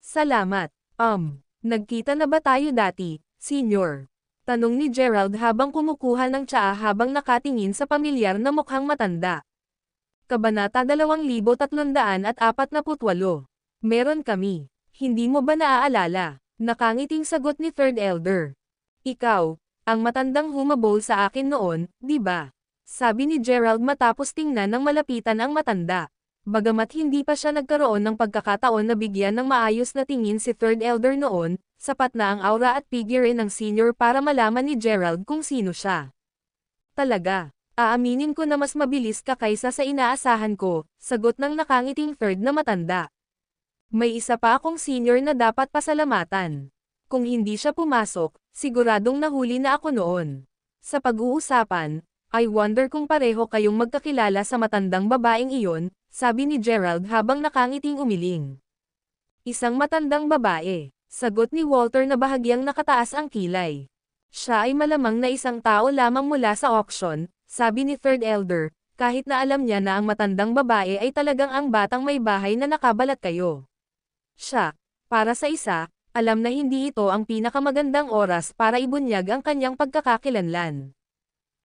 Salamat, nagkita na ba tayo dati, Senior? Tanong ni Gerald habang kumukuha ng tsaa habang nakatingin sa pamilyar na mukhang matanda. Kabanata 2348. Meron kami. Hindi mo ba naaalala? Nakangiting sagot ni Third Elder. Ikaw, ang matandang humabol sa akin noon, di ba? Sabi ni Gerald matapos tingnan ng malapitan ang matanda. Bagamat hindi pa siya nagkaroon ng pagkakataon na bigyan ng maayos na tingin si Third Elder noon, sapat na ang aura at figure ng senior para malaman ni Gerald kung sino siya. Talaga, aaminin ko na mas mabilis ka kaysa sa inaasahan ko, sagot ng nakangiting third na matanda. May isa pa akong senior na dapat pasalamatan. Kung hindi siya pumasok, siguradong nahuli na ako noon. Sa pag-uusapan, I wonder kung pareho kayong magkakilala sa matandang babaeng iyon, sabi ni Gerald habang nakangiting umiling. Isang matandang babae, sagot ni Walter na bahagyang nakataas ang kilay. Siya ay malamang na isang tao lamang mula sa auction, sabi ni Third Elder, kahit na alam niya na ang matandang babae ay talagang ang batang may bahay na nakabalat kayo. Siya, para sa isa, alam na hindi ito ang pinakamagandang oras para ibunyag ang kanyang pagkakakilanlan.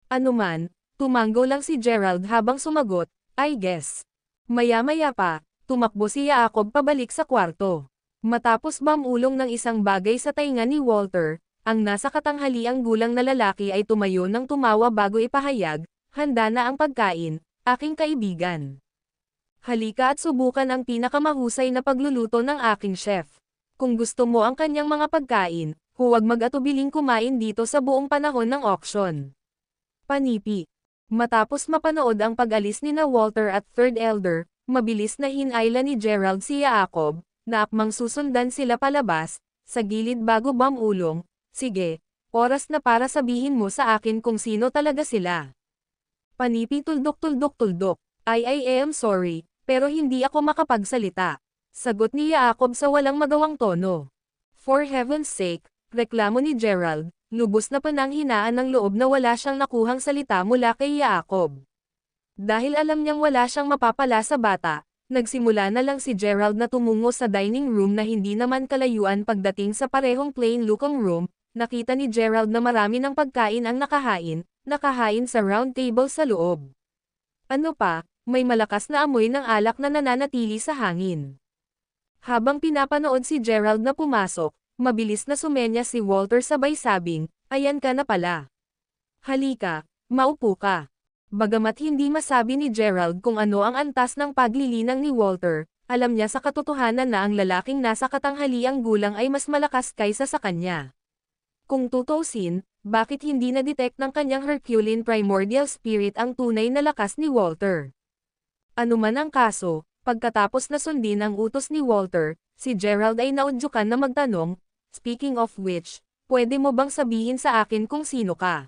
Anuman, tumanggo lang si Gerald habang sumagot, I guess. Maya-maya pa, tumakbo si Jacob pabalik sa kwarto. Matapos mamulong ng isang bagay sa tainga ni Walter, ang nasa katanghaliang gulang na lalaki ay tumayo ng tumawa bago ipahayag, handa na ang pagkain, aking kaibigan. Halika at subukan ang pinakamahusay na pagluluto ng aking chef. Kung gusto mo ang kanyang mga pagkain, huwag mag-atubiling kumain dito sa buong panahon ng auction. Panipi. Matapos mapanood ang pag-alis ni na Walter at Third Elder, mabilis na hinayla ni Gerald si Jacob, na akmang susundan sila palabas, sa gilid bago mamulong, sige, oras na para sabihin mo sa akin kung sino talaga sila. Panipi tuldok. I am sorry, pero hindi ako makapagsalita. Sagot ni Jacob sa walang magawang tono. For heaven's sake, reklamo ni Gerald, lubos na pananghinaan ng loob na wala siyang nakuhang salita mula kay Jacob. Dahil alam niyang wala siyang mapapala sa bata, nagsimula na lang si Gerald na tumungo sa dining room na hindi naman kalayuan pagdating sa parehong plain-looking room, nakita ni Gerald na marami ng pagkain ang nakahain sa round table sa loob. Ano pa, may malakas na amoy ng alak na nananatili sa hangin. Habang pinapanood si Gerald na pumasok, Mabilis na sumenya si Walter sabay sabing, ayan ka na pala. Halika, maupo ka. Bagamat hindi masabi ni Gerald kung ano ang antas ng paglilinang ni Walter, alam niya sa katotohanan na ang lalaking nasa katanghaliang gulang ay mas malakas kaysa sa kanya. Kung tutuusin, bakit hindi na-detect ng kanyang Herculean primordial spirit ang tunay na lakas ni Walter? Ano man ang kaso, pagkatapos na sundin ang utos ni Walter, si Gerald ay naudyukan na magtanong, speaking of which, pwede mo bang sabihin sa akin kung sino ka?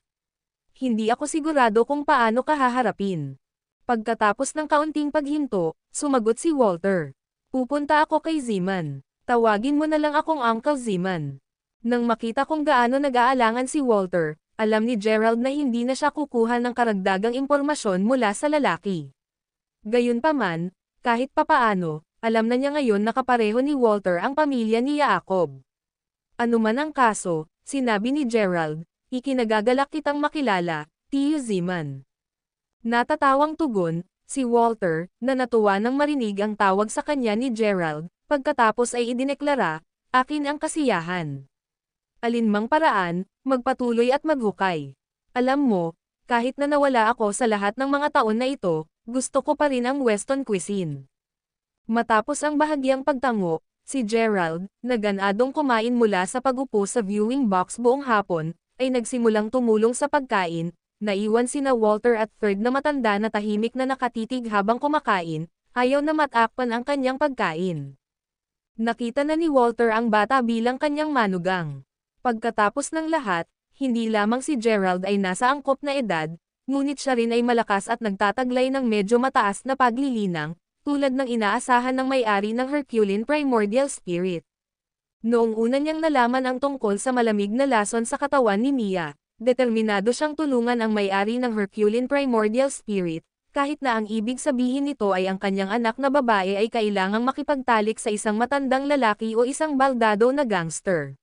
Hindi ako sigurado kung paano ka haharapin. Pagkatapos ng kaunting paghinto, sumagot si Walter. Pupunta ako kay Zeman. Tawagin mo na lang akong Uncle Zeman. Nang makita kung gaano nag-aalangan si Walter, alam ni Gerald na hindi na siya kukuha ng karagdagang impormasyon mula sa lalaki. Gayunpaman, kahit papaano, alam na niya ngayon na kapareho ni Walter ang pamilya ni Jacob. Ano man ang kaso, sinabi ni Gerald, ikinagagalak kitang makilala, Tio Zeman. Natatawang tugon, si Walter, na natuwa nang marinig ang tawag sa kanya ni Gerald, pagkatapos ay idineklara, akin ang kasiyahan. Alinmang paraan, magpatuloy at maghukay. Alam mo, kahit na nawala ako sa lahat ng mga taon na ito, gusto ko pa rin ang Western cuisine. Matapos ang bahagyang pagtango, si Gerald, na ganadong kumain mula sa pag-upo sa viewing box buong hapon, ay nagsimulang tumulong sa pagkain, naiwan sina Walter at Third na matanda na tahimik na nakatitig habang kumakain, ayaw na matakpan ang kanyang pagkain. Nakita na ni Walter ang bata bilang kanyang manugang. Pagkatapos ng lahat, hindi lamang si Gerald ay nasa angkop na edad, ngunit siya rin ay malakas at nagtataglay ng medyo mataas na paglilinang, tulad ng inaasahan ng may-ari ng Herculean primordial spirit. Noong una niyang nalaman ang tungkol sa malamig na lason sa katawan ni Mia, determinado siyang tulungan ang may-ari ng Herculean primordial spirit, kahit na ang ibig sabihin nito ay ang kanyang anak na babae ay kailangang makipagtalik sa isang matandang lalaki o isang baldado na gangster.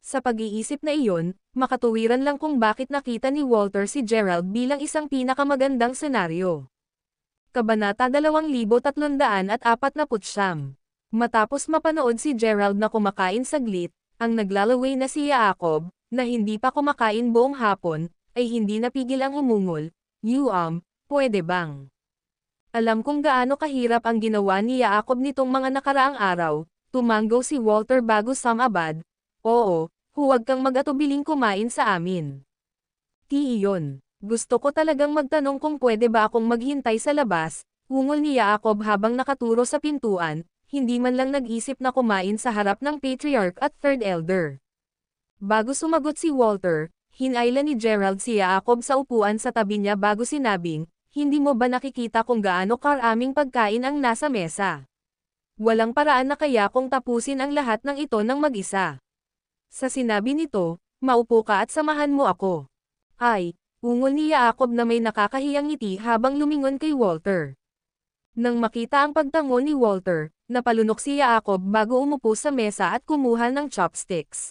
Sa pag-iisip na iyon, makatuwiran lang kung bakit nakita ni Walter si Gerald bilang isang pinakamagandang senaryo. Kabanata 2349. Matapos mapanood si Gerald na kumakain saglit, ang naglalaway na si Jacob, na hindi pa kumakain buong hapon, ay hindi napigil ang umungol, pwede bang? Alam kong gaano kahirap ang ginawa ni Jacob nitong mga nakaraang araw, tumanggo si Walter bago sumabad, oo, huwag kang mag-atubiling kumain sa amin. Iyon. Gusto ko talagang magtanong kung pwede ba akong maghintay sa labas, ungol ni Jacob habang nakaturo sa pintuan, hindi man lang nag-isip na kumain sa harap ng patriarch at third elder. Bago sumagot si Walter, hinayla ni Gerald si Jacob sa upuan sa tabi niya bago sinabing, hindi mo ba nakikita kung gaano karaming pagkain ang nasa mesa? Walang paraan na kaya kung tapusin ang lahat ng ito ng mag-isa. Sa sinabi nito, maupo ka at samahan mo ako. Ay, ungol ni Jacob na may nakakahiyang ngiti habang lumingon kay Walter. Nang makita ang pagtango ni Walter, napalunok si Jacob bago umupo sa mesa at kumuha ng chopsticks.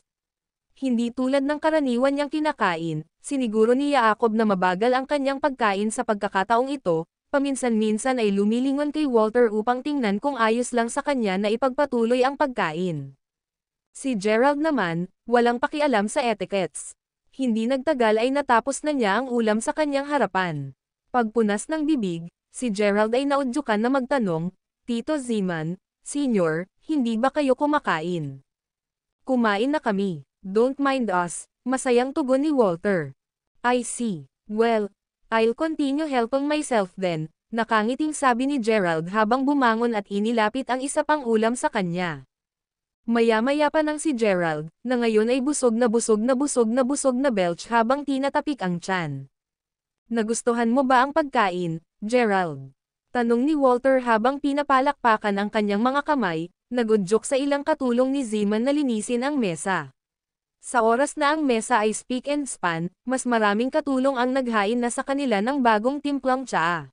Hindi tulad ng karaniwan niyang kinakain, siniguro ni Jacob na mabagal ang kanyang pagkain sa pagkakataong ito, paminsan-minsan ay lumilingon kay Walter upang tingnan kung ayos lang sa kanya na ipagpatuloy ang pagkain. Si Gerald naman, walang pakialam sa etiquettes. Hindi nagtagal ay natapos na niya ang ulam sa kanyang harapan. Pagpunas ng bibig, si Gerald ay naudyukan na magtanong, Tito Zeman, Senior, hindi ba kayo kumakain? Kumain na kami. Don't mind us, masayang tugon ni Walter. I see. Well, I'll continue helping myself then, nakangiting sabi ni Gerald habang bumangon at inilapit ang isa pang ulam sa kanya. Maya-maya pa nang si Gerald, na ngayon ay busog na busog na busog na busog na belch habang tinatapik ang tiyan. Nagustuhan mo ba ang pagkain, Gerald? Tanong ni Walter habang pinapalakpakan ang kanyang mga kamay, nagudyok sa ilang katulong ni Zeman na linisin ang mesa. Sa oras na ang mesa ay speak and span, mas maraming katulong ang naghain na sa kanila ng bagong timplang tsaa.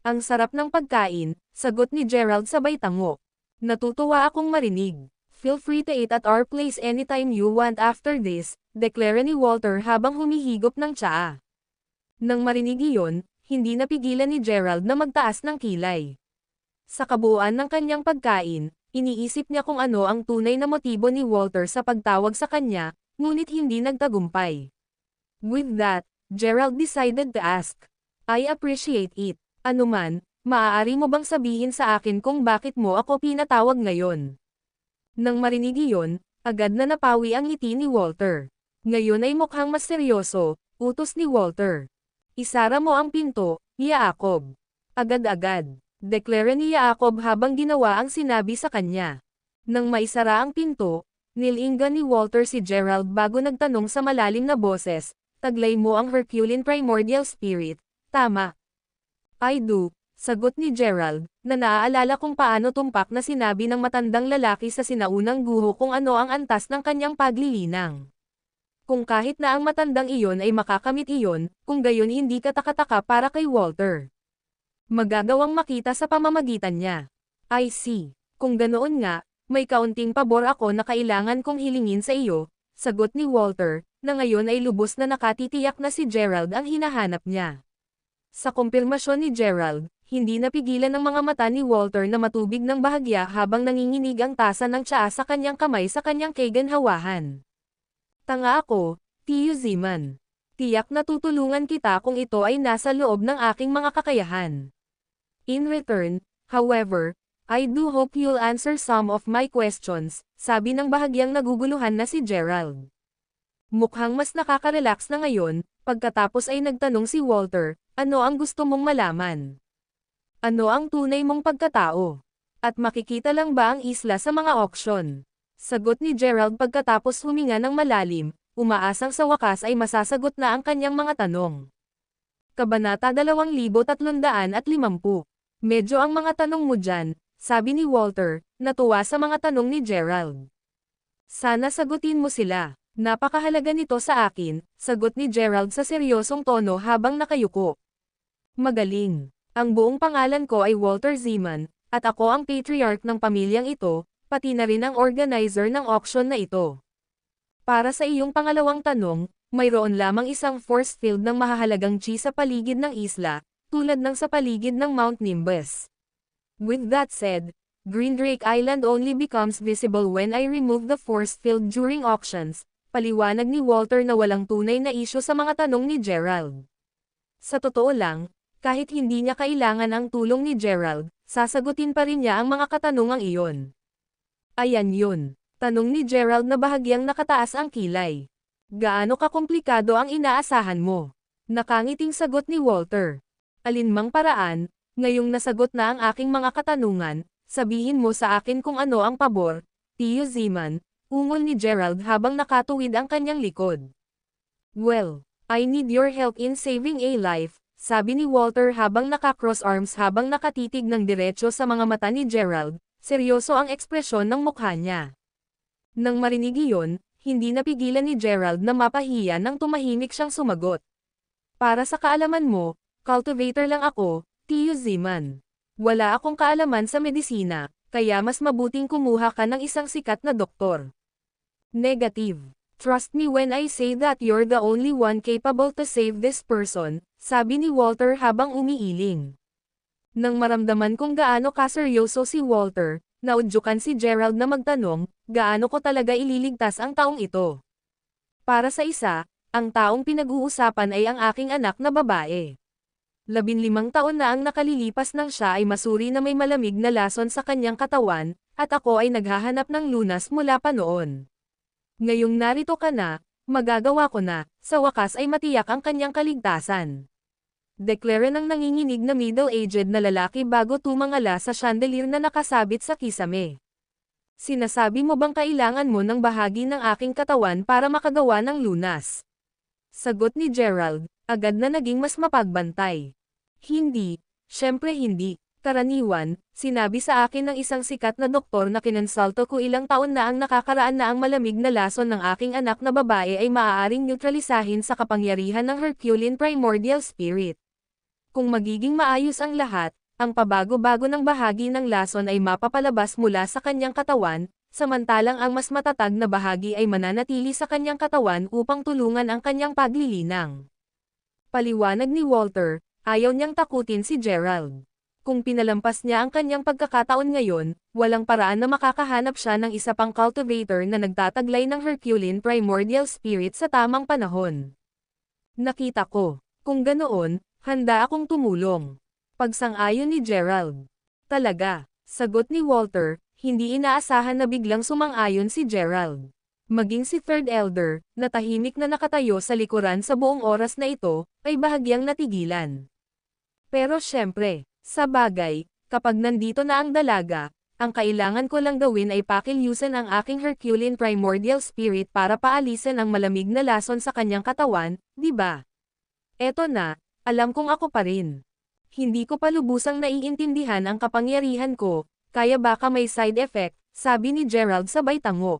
Ang sarap ng pagkain, sagot ni Gerald sabay tango. Natutuwa akong marinig. Feel free to eat at our place anytime you want after this, deklara ni Walter habang humihigop ng tsaa. Nang marinig iyon, hindi napigilan ni Gerald na magtaas ng kilay. Sa kabuuan ng kanyang pagkain, Iniisip niya kung ano ang tunay na motibo ni Walter sa pagtawag sa kanya, ngunit hindi nagtagumpay. With that, Gerald decided to ask. I appreciate it. Anuman, maaari mo bang sabihin sa akin kung bakit mo ako pinatawag ngayon? Nang marinig iyon, agad na napawi ang ngiti ni Walter. Ngayon ay mukhang mas seryoso, utos ni Walter. Isara mo ang pinto, Jacob. Agad-agad. Deklara ni Jacob habang ginawa ang sinabi sa kanya. Nang maisara ang pinto, nilinggan ni Walter si Gerald bago nagtanong sa malalim na boses, taglay mo ang Herculean Primordial Spirit, tama? I do, sagot ni Gerald, na naaalala kung paano tumpak na sinabi ng matandang lalaki sa sinaunang guho kung ano ang antas ng kanyang paglilinang. Kung kahit na ang matandang iyon ay makakamit iyon, kung gayon hindi katakataka para kay Walter. Magagawang makita sa pamamagitan niya. I see. Kung ganoon nga, may kaunting pabor ako na kailangan kong hilingin sa iyo, sagot ni Walter, na ngayon ay lubos na nakatitiyak na si Gerald ang hinahanap niya. Sa kumpirmasyon ni Gerald, hindi napigilan ng mga mata ni Walter na matubig ng bahagya habang nanginginig ang tasa ng tsaa sa kanyang kamay sa kanyang kaiganhawahan. Tanga ako, Tio Zeman. Tiyak na tutulungan kita kung ito ay nasa loob ng aking mga kakayahan. In return, however, I do hope you'll answer some of my questions, sabi ng bahagyang naguguluhan na si Gerald. Mukhang mas nakaka-relax na ngayon, pagkatapos ay nagtanong si Walter, ano ang gusto mong malaman? Ano ang tunay mong pagkatao? At makikita lang ba ang isla sa mga auction? Sagot ni Gerald pagkatapos huminga ng malalim, umaasang sa wakas ay masasagot na ang kanyang mga tanong. Kabanata 2350. Medyo ang mga tanong mo dyan, sabi ni Walter, natuwa sa mga tanong ni Gerald. Sana sagutin mo sila. Napakahalaga nito sa akin, sagot ni Gerald sa seryosong tono habang nakayuko. Magaling. Ang buong pangalan ko ay Walter Zeman, at ako ang patriarch ng pamilyang ito, pati na rin ang organizer ng auction na ito. Para sa iyong pangalawang tanong, mayroon lamang isang force field ng mahahalagang chi sa paligid ng isla, tulad ng sa paligid ng Mount Nimbus. With that said, Green Drake Island only becomes visible when I remove the force field during auctions, paliwanag ni Walter na walang tunay na isyu sa mga tanong ni Gerald. Sa totoo lang, kahit hindi niya kailangan ang tulong ni Gerald, sasagutin pa rin niya ang mga katanungang iyon. Ayan yun. Tanong ni Gerald na bahagyang nakataas ang kilay. Gaano kakomplikado ang inaasahan mo? Nakangiting sagot ni Walter. Alinmang paraan, ngayong nasagot na ang aking mga katanungan, sabihin mo sa akin kung ano ang pabor, Tio Zeman, ungol ni Gerald habang nakatuwid ang kanyang likod. Well, I need your help in saving a life, sabi ni Walter habang naka-cross arms habang nakatitig ng diretso sa mga mata ni Gerald, seryoso ang ekspresyon ng mukha niya. Nang marinig iyon, hindi napigilan ni Gerald na mapahiya nang tumahimik siyang sumagot. Para sa kaalaman mo, cultivator lang ako, Tio Zeman. Wala akong kaalaman sa medisina, kaya mas mabuting kumuha ka ng isang sikat na doktor. Negative. Trust me when I say that you're the only one capable to save this person, sabi ni Walter habang umiiling. Nang maramdaman kung gaano kaseryoso si Walter, naudyukan si Gerald na magtanong, gaano ko talaga ililigtas ang taong ito? Para sa isa, ang taong pinag-uusapan ay ang aking anak na babae. 15 taon na ang nakalilipas nang siya ay masuri na may malamig na lason sa kanyang katawan, at ako ay naghahanap ng lunas mula pa noon. Ngayong narito ka na, magagawa ko na, sa wakas ay matiyak ang kanyang kaligtasan. Deklara ng nanginginig na middle-aged na lalaki bago tumangala sa chandelier na nakasabit sa kisame. Sinasabi mo bang kailangan mo ng bahagi ng aking katawan para makagawa ng lunas? Sagot ni Gerald, agad na naging mas mapagbantay. Hindi, syempre hindi. Karaniwan, sinabi sa akin ng isang sikat na doktor na kinonsulto ko ilang taon na ang nakakaraan na ang malamig na lason ng aking anak na babae ay maaaring neutralisahin sa kapangyarihan ng Herculean Primordial Spirit. Kung magiging maayos ang lahat, ang pabago-bago ng bahagi ng lason ay mapapalabas mula sa kanyang katawan, samantalang ang mas matatag na bahagi ay mananatili sa kanyang katawan upang tulungan ang kanyang paglilinang. Paliwanag ni Walter, ayaw niyang takutin si Gerald. Kung pinalampas niya ang kanyang pagkakataon ngayon, walang paraan na makakahanap siya ng isa pang cultivator na nagtataglay ng Herculean Primordial Spirit sa tamang panahon. Nakita ko. Kung ganoon, handa akong tumulong. Pagsang-ayon ni Gerald. Talaga, sagot ni Walter, hindi inaasahan na biglang sumang-ayon si Gerald. Maging si Third Elder, na tahimik na nakatayo sa likuran sa buong oras na ito, ay bahagyang natigilan. Pero syempre, sa bagay, kapag nandito na ang dalaga, ang kailangan ko lang gawin ay pakilyusan ang aking Herculean Primordial Spirit para paalisin ang malamig na lason sa kanyang katawan, di ba? Eto na, alam kong ako pa rin. Hindi ko pa lubusang naiintindihan ang kapangyarihan ko, kaya baka may side effect, sabi ni Gerald sabay tango.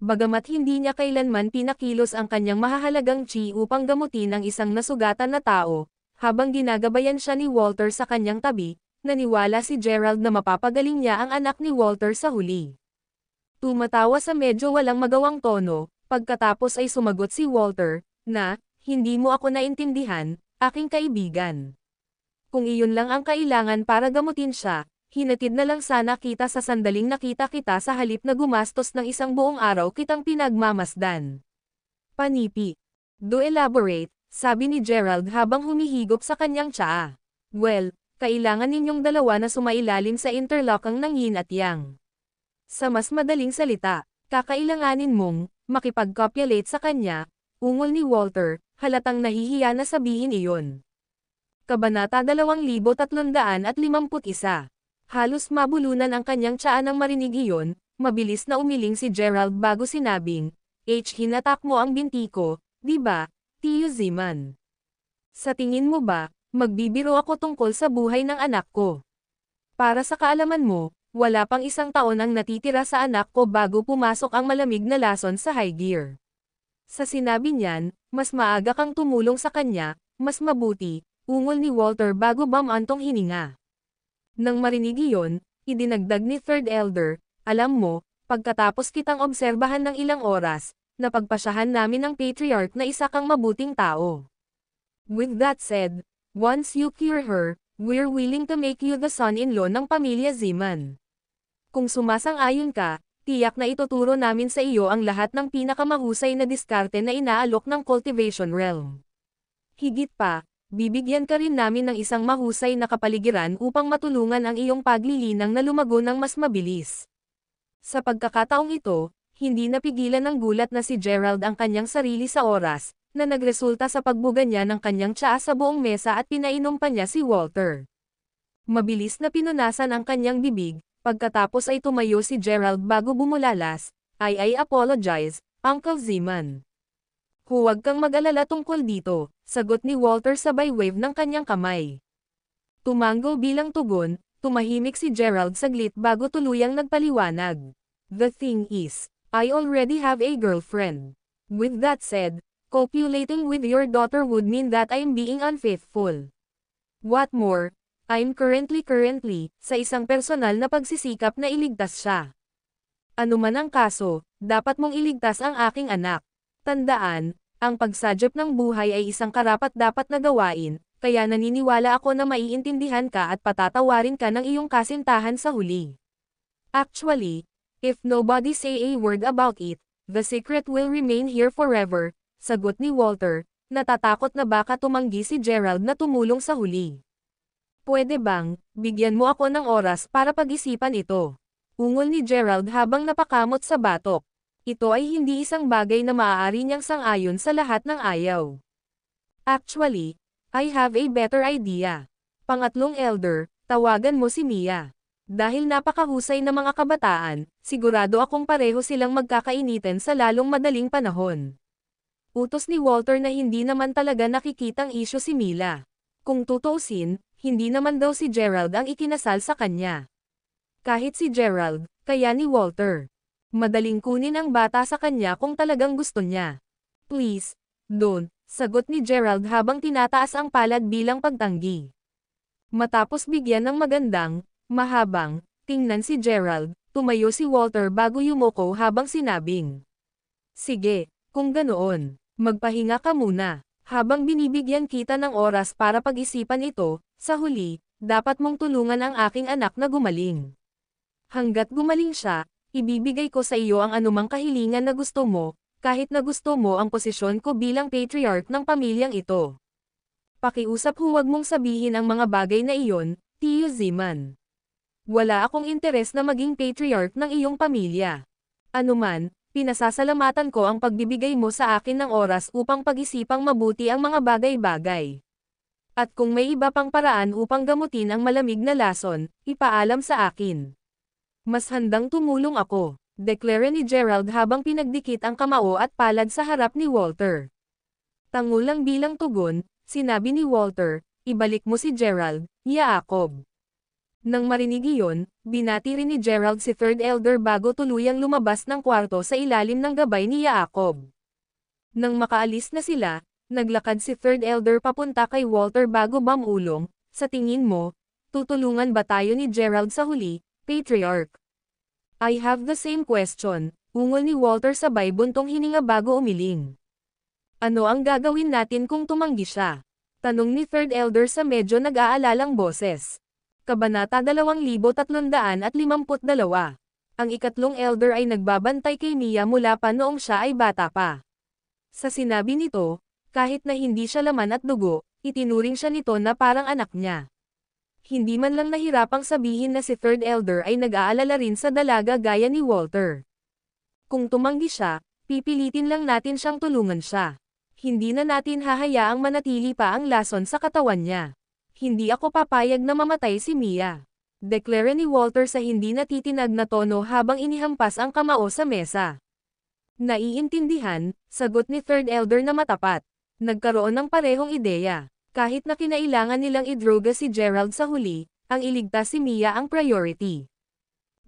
Bagamat hindi niya kailanman pinakilos ang kanyang mahahalagang chi upang gamutin ang isang nasugatan na tao, habang ginagabayan siya ni Walter sa kanyang tabi, naniwala si Gerald na mapapagaling niya ang anak ni Walter sa huli. Tumatawa sa medyo walang magawang tono, pagkatapos ay sumagot si Walter, na, hindi mo ako naintindihan, aking kaibigan. Kung iyon lang ang kailangan para gamutin siya, hinatid na lang sana kita sa sandaling nakita kita sa halip na gumastos ng isang buong araw kitang pinagmamasdan. Panipi. Do elaborate, sabi ni Gerald habang humihigop sa kanyang tsaa. Well, kailangan ninyong dalawa na sumailalim sa interlockang ng yin at yang. Sa mas madaling salita, kakailanganin mong makipag-copulate sa kanya, ungol ni Walter, halatang nahihiya na sabihin iyon. Kabanata 2351. Halos mabulunan ang kanyang tsaa nang marinig iyon, mabilis na umiling si Gerald bago sinabing, hinatak mo ang binti ko, di ba, Tio Zeman? Sa tingin mo ba, magbibiro ako tungkol sa buhay ng anak ko? Para sa kaalaman mo, wala pang isang taon ang natitira sa anak ko bago pumasok ang malamig na lason sa high gear. Sa sinabi niyan, mas maaga kang tumulong sa kanya, mas mabuti, ungol ni Walter bago bumantong hininga. Nang marinig iyon, idinagdag ni Third Elder, alam mo, pagkatapos kitang obserbahan ng ilang oras, napagpasyahan namin ng Patriarch na isa kang mabuting tao. With that said, once you cure her, we're willing to make you the son-in-law ng pamilya Zeman. Kung sumasang-ayon ka, tiyak na ituturo namin sa iyo ang lahat ng pinakamahusay na diskarte na inaalok ng cultivation realm. Higit pa, bibigyan ka rin namin ng isang mahusay na kapaligiran upang matulungan ang iyong paglilinang na lumago ng mas mabilis. Sa pagkakataong ito, hindi napigilan ng gulat na si Gerald ang kanyang sarili sa oras, na nagresulta sa pagbuga niya ng kanyang tsaa sa buong mesa at pinainom pa niya si Walter. Mabilis na pinunasan ang kanyang bibig, pagkatapos ay tumayo si Gerald bago bumulalas, I apologize, Uncle Zeman. Huwag kang mag-alala tungkol dito, sagot ni Walter sabay wave ng kanyang kamay. Tumango bilang tugon, tumahimik si Gerald saglit bago tuluyang nagpaliwanag. The thing is, I already have a girlfriend. With that said, copulating with your daughter would mean that I'm being unfaithful. What more, I'm currently sa isang personal na pagsisikap na iligtas siya. Ano man ang kaso, dapat mong iligtas ang aking anak. Tandaan, ang pagsadyap ng buhay ay isang karapat-dapat na gawain, kaya naniniwala ako na maiintindihan ka at patatawarin ka ng iyong kasintahan sa huli. Actually, if nobody say a word about it, the secret will remain here forever, sagot ni Walter, natatakot na baka tumanggi si Gerald na tumulong sa huli. Pwede bang, bigyan mo ako ng oras para pag-isipan ito? Ungol ni Gerald habang napakamot sa batok. Ito ay hindi isang bagay na maaari niyang sang-ayon sa lahat ng ayaw. Actually, I have a better idea. Pangatlong elder, tawagan mo si Mia. Dahil napakahusay na mga kabataan, sigurado akong pareho silang magkakainitan sa lalong madaling panahon. Utos ni Walter na hindi naman talaga nakikitang isyu si Mila. Kung tutuusin, hindi naman daw si Gerald ang ikinasal sa kanya. Kahit si Gerald, kaya ni Walter. Madaling kunin ang bata sa kanya kung talagang gusto niya. Please, don't, sagot ni Gerald habang tinataas ang palad bilang pagtanggi. Matapos bigyan ng magandang, mahabang, tingnan si Gerald, tumayo si Walter bago yumuko habang sinabing. Sige, kung ganoon, magpahinga ka muna. Habang binibigyan kita ng oras para pag-isipan ito, sa huli, dapat mong tulungan ang aking anak na gumaling. Hanggat gumaling siya, ibibigay ko sa iyo ang anumang kahilingan na gusto mo, kahit na gusto mo ang posisyon ko bilang patriarch ng pamilyang ito. Pakiusap huwag mong sabihin ang mga bagay na iyon, Tiyo Ziman. Wala akong interes na maging patriarch ng iyong pamilya. Anuman, pinasasalamatan ko ang pagbibigay mo sa akin ng oras upang pag-isipang mabuti ang mga bagay-bagay. At kung may iba pang paraan upang gamutin ang malamig na lason, ipaalam sa akin. Mas handang tumulong ako, deklara ni Gerald habang pinagdikit ang kamao at palad sa harap ni Walter. Tangulang bilang tugon, sinabi ni Walter, ibalik mo si Gerald, Jacob. Nang marinig iyon, binati rin ni Gerald si Third Elder bago tuluyang lumabas ng kwarto sa ilalim ng gabay ni Jacob. Nang makaalis na sila, naglakad si Third Elder papunta kay Walter bago bamulong, sa tingin mo, tutulungan ba tayo ni Gerald sa huli, Patriarch? I have the same question, ungol ni Walter sabay buntong hininga bago umiling. Ano ang gagawin natin kung tumanggi siya? Tanong ni Third Elder sa medyo nag-aalalang boses. Kabanata 2352. Ang ikatlong elder ay nagbabantay kay Mia mula pa noong siya ay bata pa. Sa sinabi nito, kahit na hindi siya laman at dugo, itinuring siya nito na parang anak niya. Hindi man lang nahirapang sabihin na si Third Elder ay nag-aalala rin sa dalaga gaya ni Walter. Kung tumanggi siya, pipilitin lang natin siyang tulungan siya. Hindi na natin hahayaang manatili pa ang lason sa katawan niya. Hindi ako papayag na mamatay si Mia. Deklara ni Walter sa hindi natitinag na tono habang inihampas ang kamao sa mesa. Naiintindihan, sagot ni Third Elder na matapat. Nagkaroon ng parehong ideya. Kahit na kinailangan nilang idroga si Gerald sa huli, ang iligtas si Mia ang priority.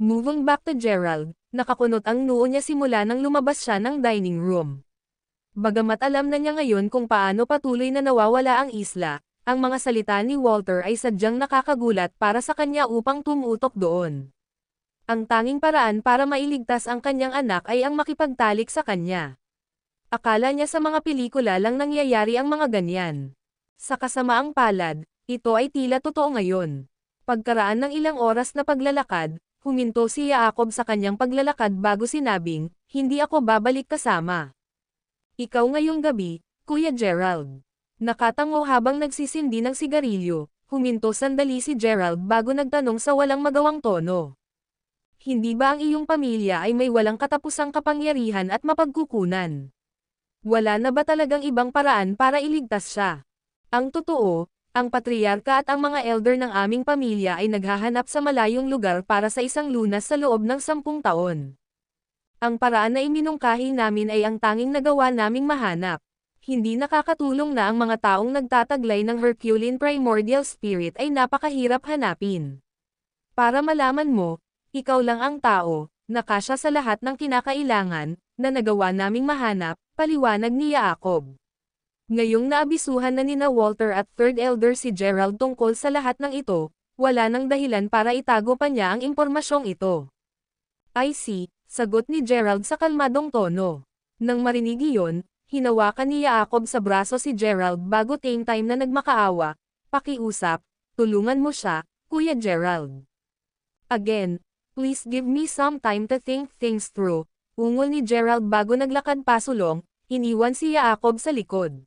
Moving back to Gerald, nakakunot ang noo niya simula nang lumabas siya ng dining room. Bagamat alam na niya ngayon kung paano patuloy na nawawala ang isla, ang mga salita ni Walter ay sadyang nakakagulat para sa kanya upang tumutok doon. Ang tanging paraan para mailigtas ang kanyang anak ay ang makipagtalik sa kanya. Akala niya sa mga pelikula lang nangyayari ang mga ganyan. Sa kasamaang palad, ito ay tila totoo ngayon. Pagkaraan ng ilang oras na paglalakad, huminto si Jacob sa kanyang paglalakad bago sinabing, hindi ako babalik kasama. Ikaw ngayong gabi, Kuya Gerald. Nakatango habang nagsisindi ng sigarilyo, huminto sandali si Gerald bago nagtanong sa walang magawang tono. Hindi ba ang iyong pamilya ay may walang katapusang kapangyarihan at mapagkukunan? Wala na ba talagang ibang paraan para iligtas siya? Ang totoo, ang patriarka at ang mga elder ng aming pamilya ay naghahanap sa malayong lugar para sa isang lunas sa loob ng 10 taon. Ang paraan na iminungkahi namin ay ang tanging nagawa naming mahanap. Hindi nakakatulong na ang mga taong nagtataglay ng Herculean Primordial Spirit ay napakahirap hanapin. Para malaman mo, ikaw lang ang tao, na kasya sa lahat ng kinakailangan, na nagawa naming mahanap, paliwanag ni Jacob. Ngayong naabisuhan na nina Walter at Third Elder si Gerald tungkol sa lahat ng ito, wala nang dahilan para itago pa niya ang impormasyong ito. I see, sagot ni Gerald sa kalmadong tono. Nang marinig iyon, hinawakan ni Jacob sa braso si Gerald bago time na nagmakaawa, pakiusap, tulungan mo siya, Kuya Gerald. Again, please give me some time to think things through, ungol ni Gerald bago naglakad pasulong, iniwan si Jacob sa likod.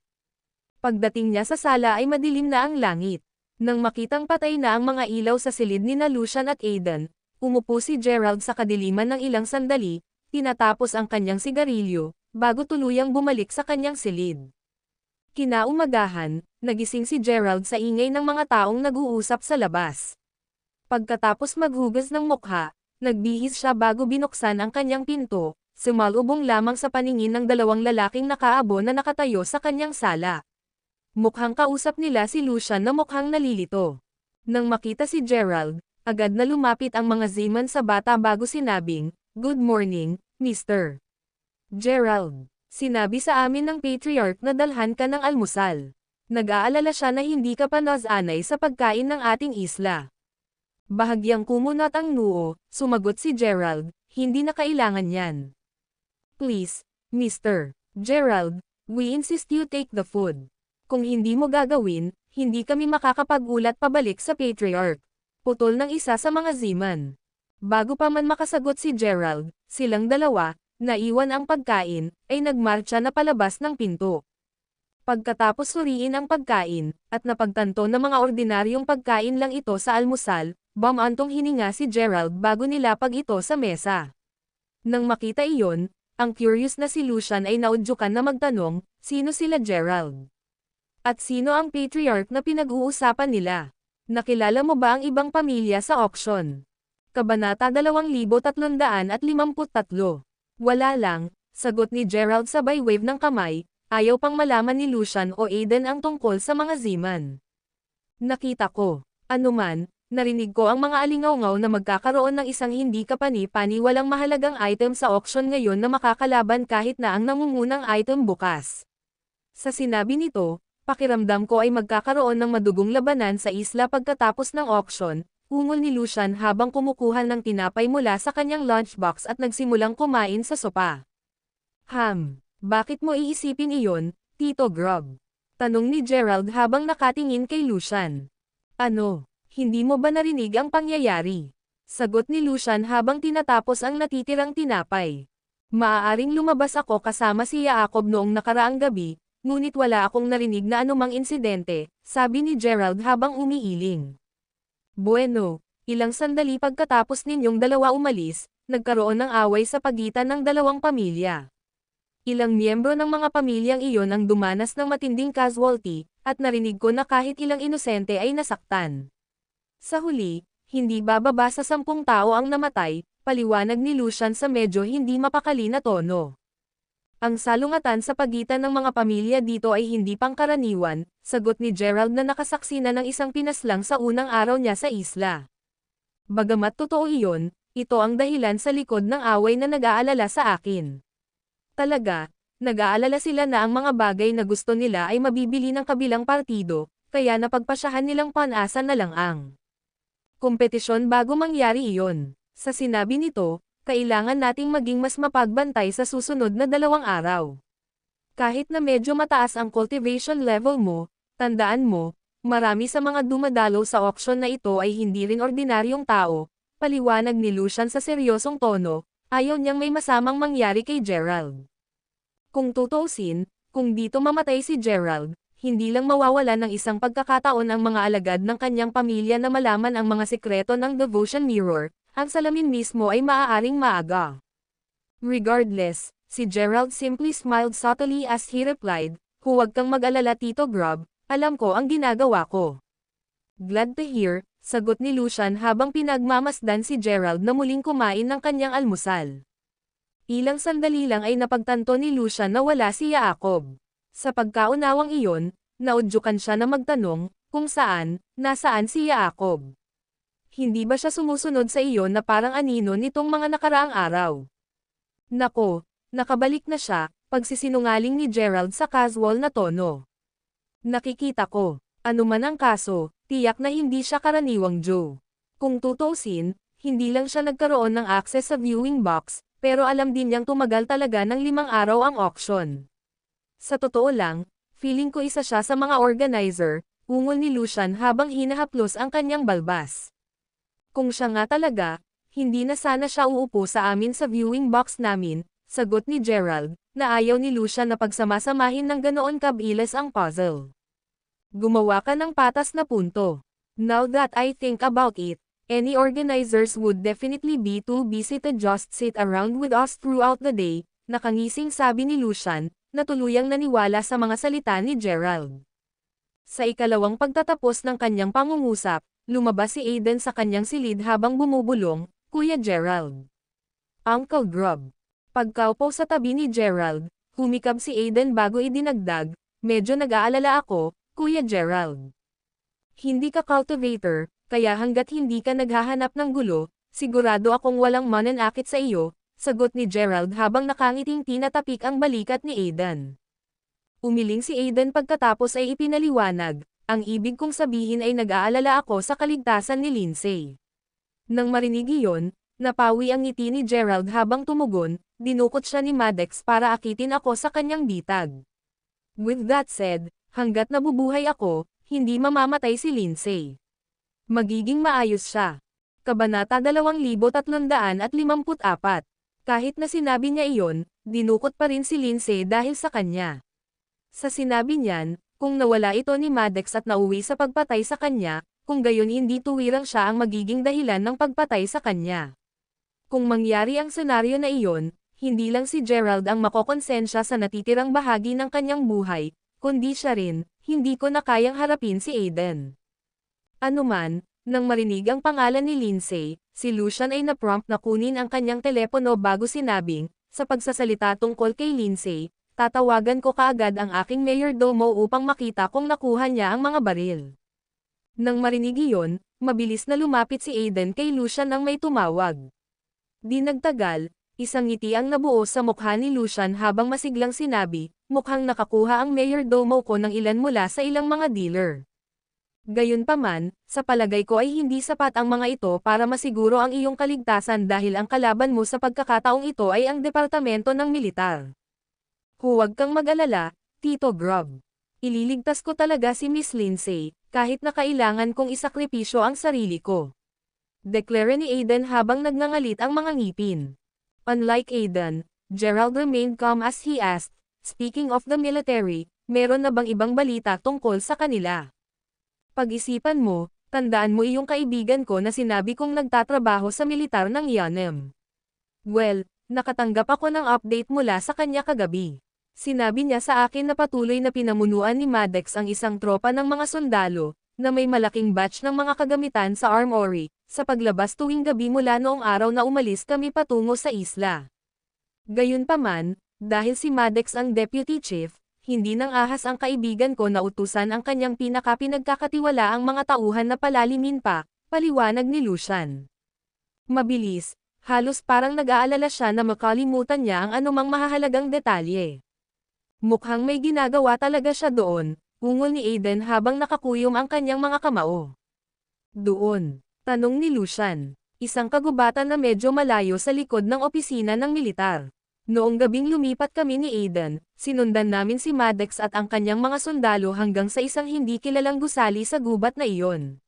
Pagdating niya sa sala ay madilim na ang langit. Nang makitang patay na ang mga ilaw sa silid ni Lucian at Aidan, umupo si Gerald sa kadiliman ng ilang sandali, tinatapos ang kanyang sigarilyo, bago tuluyang bumalik sa kanyang silid. Kinaumagahan, nagising si Gerald sa ingay ng mga taong nag-uusap sa labas. Pagkatapos maghugas ng mukha, nagbihis siya bago binuksan ang kanyang pinto, sumalubong lamang sa paningin ng dalawang lalaking nakaabo na nakatayo sa kanyang sala. Mukhang kausap nila si Lucian na mukhang nalilito. Nang makita si Gerald, agad na lumapit ang mga Zeman sa bata bago sinabing, "Good morning, Mr. Gerald." Sinabi sa amin ng Patriarch na dalhan ka ng almusal. Nag-aalala siya na hindi ka pa nasanay sa pagkain ng ating isla. Bahagyang kumunat ang noo, sumagot si Gerald, hindi na kailangan yan. Please, Mr. Gerald, we insist you take the food. Kung hindi mo gagawin, hindi kami makakapag-ulat pabalik sa Patriarch. Putol ng isa sa mga Zeman. Bago pa man makasagot si Gerald, silang dalawa, naiwan ang pagkain, ay nagmarcha na palabas ng pinto. Pagkatapos suriin ang pagkain, at napagtanto na mga ordinaryong pagkain lang ito sa almusal, bumantong hininga si Gerald bago nilapag ito sa mesa. Nang makita iyon, ang curious na si Lucian ay naudyukan na magtanong, sino sila Gerald? At sino ang patriarch na pinag-uusapan nila? Nakilala mo ba ang ibang pamilya sa auction? Kabanata 2353. Wala lang, sagot ni Gerald sabay wave ng kamay, ayaw pang malaman ni Lucian o Aiden ang tungkol sa mga Zeman. Nakita ko, anuman, narinig ko ang mga alingaw-ngaw na magkakaroon ng isang hindi kapani-paniwalang mahalagang item sa auction ngayon na makakalaban kahit na ang nangungunang item bukas. Sa sinabi nito, pakiramdam ko ay magkakaroon ng madugong labanan sa isla pagkatapos ng auction, ungol ni Lucian habang kumukuha ng tinapay mula sa kanyang lunchbox at nagsimulang kumain sa sopa. Bakit mo iisipin iyon, Tito Grub? Tanong ni Gerald habang nakatingin kay Lucian. Ano, hindi mo ba narinig ang pangyayari? Sagot ni Lucian habang tinatapos ang natitirang tinapay. Maaaring lumabas ako kasama si Jacob noong nakaraang gabi, ngunit wala akong narinig na anumang insidente, sabi ni Gerald habang umiiling. Bueno, ilang sandali pagkatapos ninyong dalawa umalis, nagkaroon ng away sa pagitan ng dalawang pamilya. Ilang miyembro ng mga pamilyang iyon ang dumanas ng matinding casualty, at narinig ko na kahit ilang inosente ay nasaktan. Sa huli, hindi bababa sa 10 tao ang namatay, paliwanag ni Lucian sa medyo hindi mapakali na tono. Ang salungatan sa pagitan ng mga pamilya dito ay hindi pangkaraniwan, sagot ni Gerald na nakasaksi na ng isang pinaslang sa unang araw niya sa isla. Bagamat totoo iyon, ito ang dahilan sa likod ng away na nag-aalala sa akin. Talaga, nag-aalala sila na ang mga bagay na gusto nila ay mabibili ng kabilang partido, kaya napagpasyahan nilang panasan na lang ang kompetisyon bago mangyari iyon. Sa sinabi nito, kailangan nating maging mas mapagbantay sa susunod na 2 araw. Kahit na medyo mataas ang cultivation level mo, tandaan mo, marami sa mga dumadalo sa auction na ito ay hindi rin ordinaryong tao, paliwanag ni Lucian sa seryosong tono, ayaw niyang may masamang mangyari kay Gerald. Kung tutuusin, kung dito mamatay si Gerald, hindi lang mawawala ng isang pagkakataon ang mga alagad ng kanyang pamilya na malaman ang mga sikreto ng Devotion Mirror, ang salamin mismo ay maaaring maaga. Regardless, si Gerald simply smiled subtly as he replied, huwag kang mag-alala Tito Grub, alam ko ang ginagawa ko. Glad to hear, sagot ni Lucian habang pinagmamasdan si Gerald na muling kumain ng kanyang almusal. Ilang sandali lang ay napagtanto ni Lucian na wala si Jacob. Sa pagkaunawang iyon, naudyukan siya na magtanong, kung nasaan si Jacob? Hindi ba siya sumusunod sa iyo na parang anino nitong mga nakaraang araw? Nako, nakabalik na siya, pagsisinungaling ni Gerald sa casual na tono. Nakikita ko, anuman ang kaso, tiyak na hindi siya karaniwang Joe. Kung tutuusin, hindi lang siya nagkaroon ng access sa viewing box, pero alam din niyang tumagal talaga ng 5 araw ang auction. Sa totoo lang, feeling ko isa siya sa mga organizer, ungol ni Lucian habang hinahaplos ang kanyang balbas. Kung siya nga talaga, hindi na sana siya uupo sa amin sa viewing box namin, sagot ni Gerald, na ayaw ni Lucian na pagsamasamahin ng ganoon kabilis ang puzzle. Gumawa ka ng patas na punto. Now that I think about it, any organizers would definitely be too busy to just sit around with us throughout the day, nakangising sabi ni Lucian, na tuluyang naniwala sa mga salita ni Gerald. Sa ikalawang pagtatapos ng kanyang pangungusap, lumabas si Aiden sa kanyang silid habang bumubulong, Kuya Gerald. Uncle Grub. Pagkaupo sa tabi ni Gerald, humikab si Aiden bago idinagdag, medyo nag-aalala ako, Kuya Gerald. Hindi ka cultivator, kaya hanggat hindi ka naghahanap ng gulo, sigurado akong walang mananakit sa iyo, sagot ni Gerald habang nakangiting tinatapik ang balikat ni Aiden. Umiling si Aiden pagkatapos ay ipinaliwanag, ang ibig kong sabihin ay nag-aalala ako sa kaligtasan ni Lindsay. Nang marinig iyon, napawi ang ngiti ni Gerald habang tumugon, dinukot siya ni Maddox para akitin ako sa kanyang bitag. With that said, hanggat nabubuhay ako, hindi mamamatay si Lindsay. Magiging maayos siya. Kabanata 2354. Kahit na sinabi niya iyon, dinukot pa rin si Lindsay dahil sa kanya. Sa sinabi niyan, kung nawala ito ni Maddox at nauwi sa pagpatay sa kanya, kung gayon hindi tuwirang siya ang magiging dahilan ng pagpatay sa kanya. Kung mangyari ang senaryo na iyon, hindi lang si Gerald ang makokonsensya sa natitirang bahagi ng kanyang buhay, kundi siya rin. Hindi ko na kayang harapin si Aiden. Anuman, nang marinig ang pangalan ni Lindsay, si Lucian ay na-prompt na kunin ang kanyang telepono bago sinabing, sa pagsasalita tungkol kay Lindsay, tatawagan ko kaagad ang aking mayordomo upang makita kung nakuha niya ang mga baril. Nang marinig iyon, mabilis na lumapit si Aiden kay Lucian nang may tumawag. Di nagtagal, isang ngiti ang nabuo sa mukha ni Lucian habang masiglang sinabi, mukhang nakakuha ang mayordomo ko ng ilan mula sa ilang mga dealer. Gayunpaman, sa palagay ko ay hindi sapat ang mga ito para masiguro ang iyong kaligtasan dahil ang kalaban mo sa pagkakataong ito ay ang departamento ng militar. Huwag kang mag-alala, Tito Grub. Ililigtas ko talaga si Miss Lindsay, kahit na kailangan kong isakripisyo ang sarili ko. Deklara ni Aiden habang nagngangalit ang mga ngipin. Unlike Aiden, Gerald remained calm as he asked, speaking of the military, meron na bang ibang balita tungkol sa kanila? Pag-isipan mo, tandaan mo iyong kaibigan ko na sinabi kong nagtatrabaho sa militar ng Yanem. Well, nakatanggap ako ng update mula sa kanya kagabi. Sinabi niya sa akin na patuloy na pinamunuan ni Maddox ang isang tropa ng mga sundalo, na may malaking batch ng mga kagamitan sa armory, sa paglabas tuwing gabi mula noong araw na umalis kami patungo sa isla. Gayunpaman, dahil si Maddox ang deputy chief, hindi nang ahas ang kaibigan ko na utusan ang kanyang pinakapinagkakatiwala ang mga tauhan na palalimin pa, paliwanag ni Lucian. Mabilis, halos parang nag-aalala siya na makalimutan niya ang anumang mahahalagang detalye. Mukhang may ginagawa talaga siya doon, ungol ni Aiden habang nakakuyom ang kanyang mga kamao. Doon, tanong ni Lucian, isang kagubatan na medyo malayo sa likod ng opisina ng militar. Noong gabing lumipat kami ni Aiden, sinundan namin si Maddox at ang kanyang mga sundalo hanggang sa isang hindi kilalang gusali sa gubat na iyon.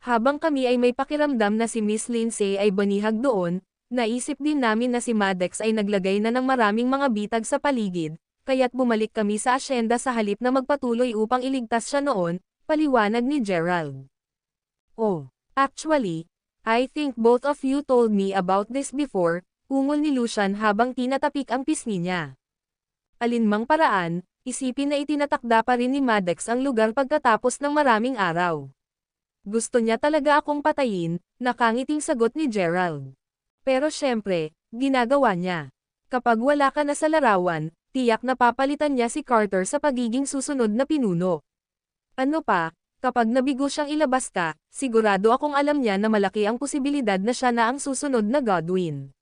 Habang kami ay may pakiramdam na si Miss Lindsay ay banihag doon, naisip din namin na si Maddox ay naglagay na ng maraming mga bitag sa paligid, kaya't bumalik kami sa asyenda sa halip na magpatuloy upang iligtas siya noon, paliwanag ni Gerald. Oh, actually, I think both of you told me about this before, ungol ni Lucian habang tinatapik ang pisngi niya. Alinmang paraan, isipin na itinatakda pa rin ni Maddox ang lugar pagkatapos ng maraming araw. Gusto niya talaga akong patayin, nakangiting sagot ni Gerald. Pero syempre, ginagawa niya. Kapag wala ka na sa larawan, tiyak na papalitan niya si Carter sa pagiging susunod na pinuno. Ano pa, kapag nabigo siyang ilabas ka, sigurado akong alam niya na malaki ang posibilidad na siya na ang susunod na Godwin.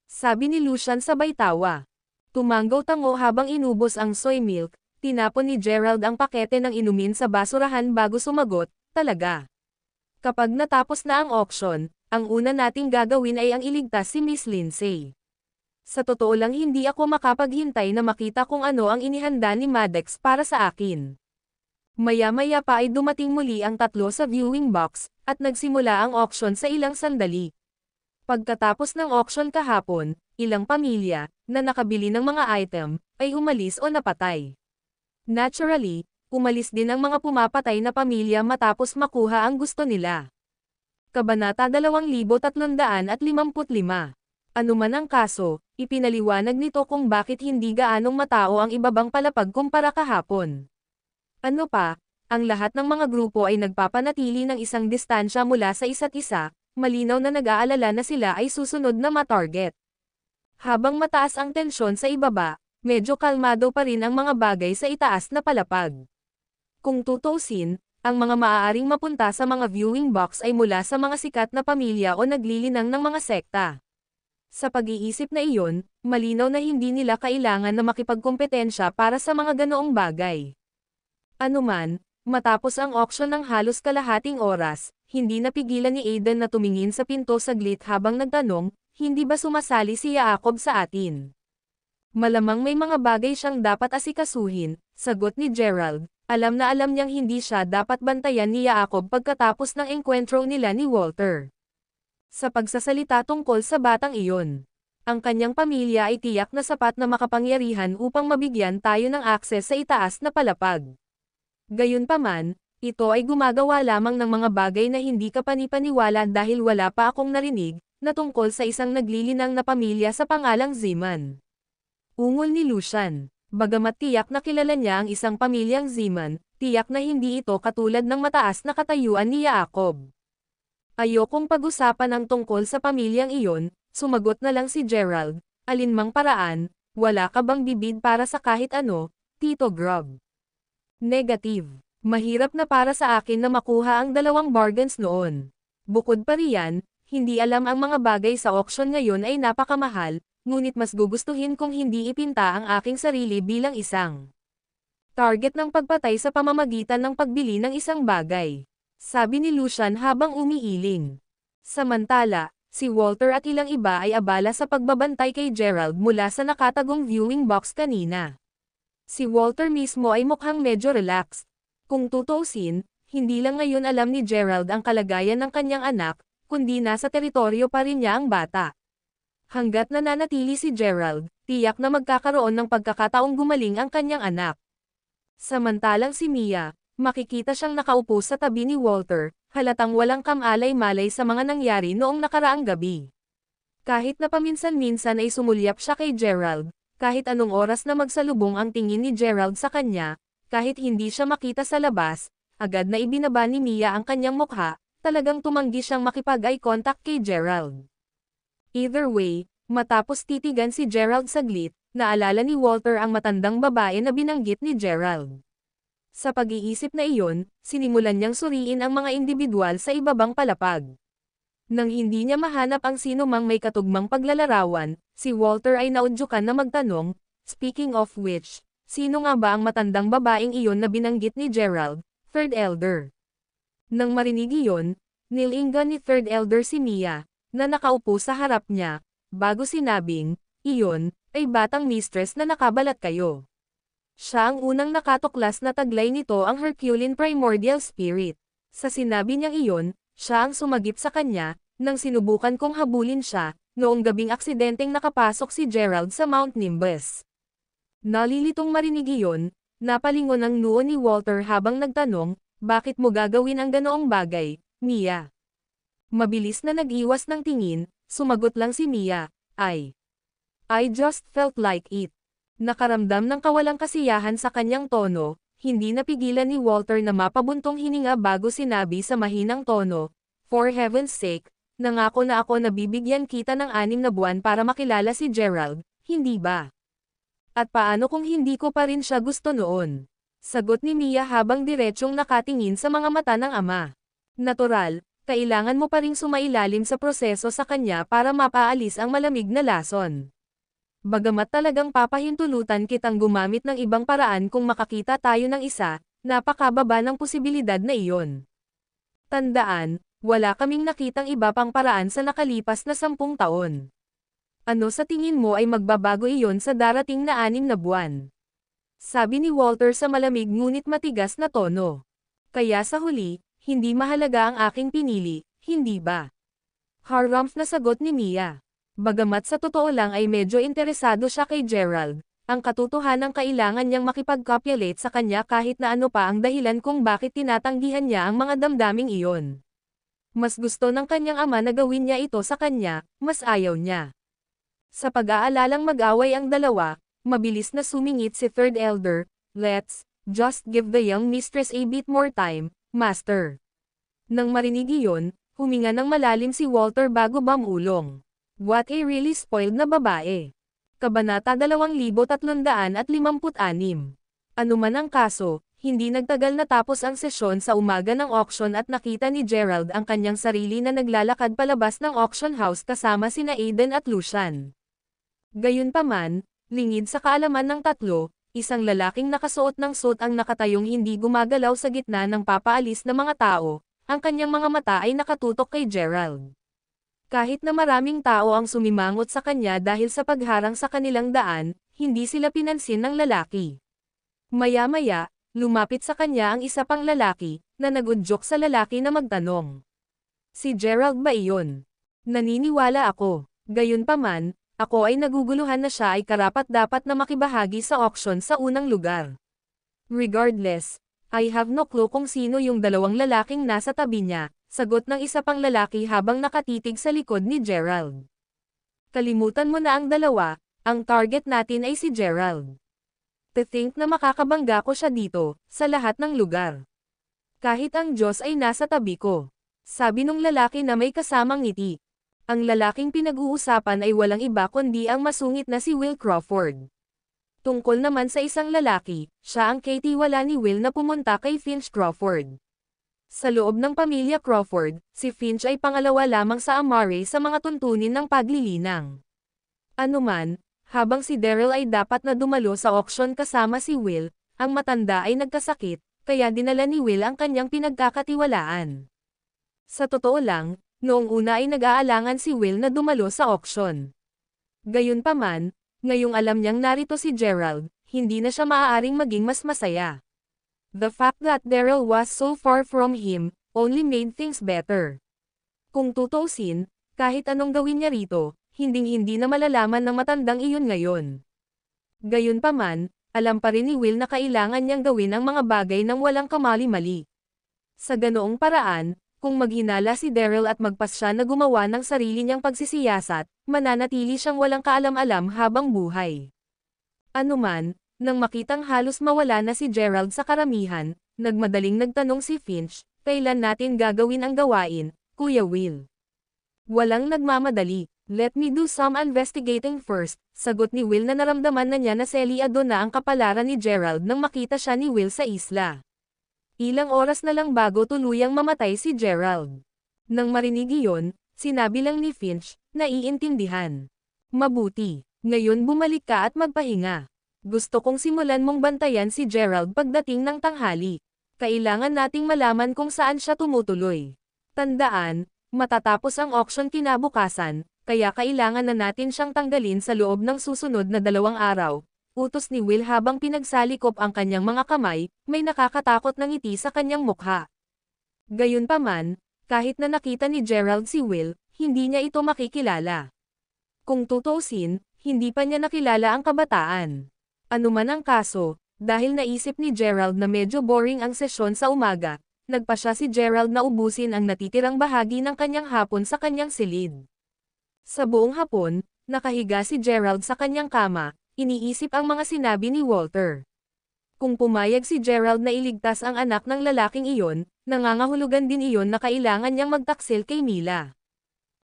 Sabi ni Lucian sabay tawa. Tumanggaw-tango habang inubos ang soy milk, tinapon ni Gerald ang pakete ng inumin sa basurahan bago sumagot, talaga. Kapag natapos na ang auction, ang una nating gagawin ay ang iligtas si Miss Lindsay. Sa totoo lang hindi ako makapaghintay na makita kung ano ang inihanda ni Maddox para sa akin. Maya-maya pa ay dumating muli ang tatlo sa viewing box, at nagsimula ang auction sa ilang sandali. Pagkatapos ng auction kahapon, ilang pamilya, na nakabili ng mga item, ay umalis o napatay. Naturally, umalis din ang mga pumapatay na pamilya matapos makuha ang gusto nila. Kabanata 2355. Ano man ang kaso, ipinaliwanag nito kung bakit hindi gaanong matao ang ibabang palapag kumpara kahapon. Ano pa, ang lahat ng mga grupo ay nagpapanatili ng isang distansya mula sa isa't isa, malinaw na nag-aalala na sila ay susunod na matarget. Habang mataas ang tensyon sa ibaba, medyo kalmado pa rin ang mga bagay sa itaas na palapag. Kung tutuusin, ang mga maaaring mapunta sa mga viewing box ay mula sa mga sikat na pamilya o naglilinang ng mga sekta. Sa pag-iisip na iyon, malinaw na hindi nila kailangan na makipagkompetensya para sa mga ganoong bagay. Anuman, matapos ang auction ng halos kalahating oras, hindi napigilan ni Aiden na tumingin sa pinto saglit habang nagtanong, hindi ba sumasali si Jacob sa atin? Malamang may mga bagay siyang dapat asikasuhin, sagot ni Gerald, Alam na alam niyang hindi siya dapat bantayan ni Jacob pagkatapos ng engkwentro nila ni Walter. Sa pagsasalita tungkol sa batang iyon, ang kanyang pamilya ay tiyak na sapat na makapangyarihan upang mabigyan tayo ng akses sa itaas na palapag. Gayunpaman, ito ay gumagawa lamang ng mga bagay na hindi ka panipaniwala dahil wala pa akong narinig, na tungkol sa isang naglilinang na pamilya sa pangalang Zeman. Ungol ni Lucian. Bagamat tiyak na kilala niya ang isang pamilyang Zeman, tiyak na hindi ito katulad ng mataas na katayuan ni Jacob. Ayokong pag-usapan ang tungkol sa pamilyang iyon, sumagot na lang si Gerald, alinmang paraan, wala ka bang bibid para sa kahit ano, Tito Grub? Negative. Mahirap na para sa akin na makuha ang 2 bargains noon. Bukod pa riyan, hindi alam ang mga bagay sa auction ngayon ay napakamahal, ngunit mas gugustuhin kong hindi ipinta ang aking sarili bilang isang target ng pagpatay sa pamamagitan ng pagbili ng isang bagay. Sabi ni Lucian habang umiiling. Samantala, si Walter at ilang iba ay abala sa pagbabantay kay Gerald mula sa nakatagong viewing box kanina. Si Walter mismo ay mukhang medyo relaxed. Kung tutuusin, hindi lang ngayon alam ni Gerald ang kalagayan ng kanyang anak, kundi nasa teritoryo pa rin niya ang bata. Hanggat nananatili si Gerald, tiyak na magkakaroon ng pagkakataong gumaling ang kanyang anak. Samantalang si Mia, makikita siyang nakaupo sa tabi ni Walter, halatang walang kamalay-malay sa mga nangyari noong nakaraang gabi. Kahit na paminsan-minsan ay sumulyap siya kay Gerald, kahit anong oras na magsalubong ang tingin ni Gerald sa kanya, kahit hindi siya makita sa labas, agad na ibinaba ni Mia ang kanyang mukha, talagang tumanggi siyang makipag-eye contact kay Gerald. Either way, matapos titigan si Gerald saglit, naalala ni Walter ang matandang babae na binanggit ni Gerald. Sa pag-iisip na iyon, sinimulan niyang suriin ang mga individual sa ibabang palapag. Nang hindi niya mahanap ang sino mang may katugmang paglalarawan, si Walter ay naudyukan na magtanong, speaking of which, sino nga ba ang matandang babaeng iyon na binanggit ni Gerald, Third Elder? Nang marinig iyon, nilingan ni Third Elder si Mia, na nakaupo sa harap niya, bago sinabing, iyon, ay batang mistress na nakabalat kayo. Siya ang unang nakatuklas na taglay nito ang Herculean Primordial Spirit. Sa sinabi niyang iyon, siya ang sumagip sa kanya, nang sinubukan kong habulin siya, noong gabing aksidenteng nakapasok si Gerald sa Mount Nimbus. Nalilitong marinig iyon, napalingon ang noo ni Walter habang nagtanong, bakit mo gagawin ang ganoong bagay, Mia? Mabilis na nag-iwas ng tingin, sumagot lang si Mia, I just felt like it. Nakaramdam ng kawalang kasiyahan sa kanyang tono, hindi napigilan ni Walter na mapabuntong hininga bago sinabi sa mahinang tono, for heaven's sake, nangako na ako na bibigyan kita ng 6 na buwan para makilala si Gerald, hindi ba? At paano kung hindi ko pa rin siya gusto noon? Sagot ni Mia habang diretsyong nakatingin sa mga mata ng ama. Natural, kailangan mo pa ring sumailalim sa proseso sa kanya para mapaalis ang malamig na lason. Bagamat talagang papahintulutan kitang gumamit ng ibang paraan kung makakita tayo ng isa, napakababa ng posibilidad na iyon. Tandaan, wala kaming nakitang iba pang paraan sa nakalipas na 10 taon. Ano sa tingin mo ay magbabago iyon sa darating na 6 na buwan? Sabi ni Walter sa malamig ngunit matigas na tono. Kaya sa huli, hindi mahalaga ang aking pinili, hindi ba? Harumph na sagot ni Mia. Bagamat sa totoo lang ay medyo interesado siya kay Gerald, ang katotohanan kailangan niyang makipag-copulate sa kanya kahit na ano pa ang dahilan kung bakit tinatanggihan niya ang mga damdaming iyon. Mas gusto ng kanyang ama na gawin niya ito sa kanya, mas ayaw niya. Sa pag-aalalang mag-away ang dalawa, mabilis na sumingit si Third Elder, let's just give the young mistress a bit more time, Master. Nang marinig iyon, huminga ng malalim si Walter bago bumulong. What a really spoiled na babae. Kabanata 2356. Ano man ang kaso, hindi nagtagal natapos ang sesyon sa umaga ng auction at nakita ni Gerald ang kanyang sarili na naglalakad palabas ng auction house kasama sina Aiden at Lucian. Gayunpaman, lingid sa kaalaman ng tatlo, isang lalaking nakasuot ng suit ang nakatayong hindi gumagalaw sa gitna ng papaalis na mga tao, ang kanyang mga mata ay nakatutok kay Gerald. Kahit na maraming tao ang sumimangot sa kanya dahil sa pagharang sa kanilang daan, hindi sila pinansin ng lalaki. Maya-maya, Lumapit sa kanya ang isa pang lalaki, na nagudyok sa lalaki na magtanong. Si Gerald ba iyon? Naniniwala ako. Gayunpaman, ako ay naguguluhan na siya ay karapat-dapat na makibahagi sa auction sa unang lugar. Regardless, I have no clue kung sino yung dalawang lalaking nasa tabi niya, sagot ng isa pang lalaki habang nakatitig sa likod ni Gerald. Kalimutan mo na ang dalawa, ang target natin ay si Gerald. To think na makakabangga ko siya dito, sa lahat ng lugar. Kahit ang Diyos ay nasa tabi ko. Sabi nung lalaki na may kasamang ngiti. Ang lalaking pinag-uusapan ay walang iba kundi ang masungit na si Will Crawford. Tungkol naman sa isang lalaki, siya ang katiwala ni Will na pumunta kay Finch Crawford. Sa loob ng pamilya Crawford, si Finch ay pangalawa lamang sa Amare sa mga tuntunin ng paglilinang. Anuman, habang si Daryl ay dapat na dumalo sa auction kasama si Will, ang matanda ay nagkasakit, kaya dinala ni Will ang kanyang pinagkakatiwalaan. Sa totoo lang, noong una ay nag-aalangan si Will na dumalo sa auction. Gayunpaman, ngayong alam niyang narito si Gerald, hindi na siya maaaring maging mas masaya. The fact that Daryl was so far from him, only made things better. Kung tutuusin, kahit anong gawin niya rito, hinding-hindi na malalaman ng matandang iyon ngayon. Gayunpaman, alam pa rin ni Will na kailangan niyang gawin ang mga bagay nang walang kamali-mali. Sa ganoong paraan, kung maghinala si Daryl at magpasya na gumawa ng sarili niyang pagsisiyasat, mananatili siyang walang kaalam-alam habang buhay. Anuman, nang makitang halos mawala na si Gerald sa karamihan, nagmadaling nagtanong si Finch, kailan natin gagawin ang gawain, Kuya Will? Walang nagmamadali. Let me do some investigating first, sagot ni Will na naramdaman na niya na selyado na ang kapalaran ni Gerald nang makita siya ni Will sa isla. Ilang oras na lang bago tuluyang mamatay si Gerald. Nang marinig iyon, sinabi lang ni Finch, naiintindihan. Mabuti, ngayon bumalik ka at magpahinga. Gusto kong simulan mong bantayan si Gerald pagdating ng tanghali. Kailangan nating malaman kung saan siya tumutuloy. Tandaan, matatapos ang auction kinabukasan, kaya kailangan na natin siyang tanggalin sa loob ng susunod na 2 araw, utos ni Will habang pinagsalikop ang kanyang mga kamay, may nakakatakot na ngiti sa kanyang mukha. Gayunpaman, kahit na nakita ni Gerald si Will, hindi niya ito makikilala. Kung tutuusin, hindi pa niya nakilala ang kabataan. Anuman ang kaso, dahil naisip ni Gerald na medyo boring ang sesyon sa umaga, nagpa siya si Gerald na ubusin ang natitirang bahagi ng kanyang hapon sa kanyang silid. Sa buong hapon, nakahiga si Gerald sa kanyang kama, iniisip ang mga sinabi ni Walter. Kung pumayag si Gerald na iligtas ang anak ng lalaking iyon, nangangahulugan din iyon na kailangan niyang magtaksil kay Mila.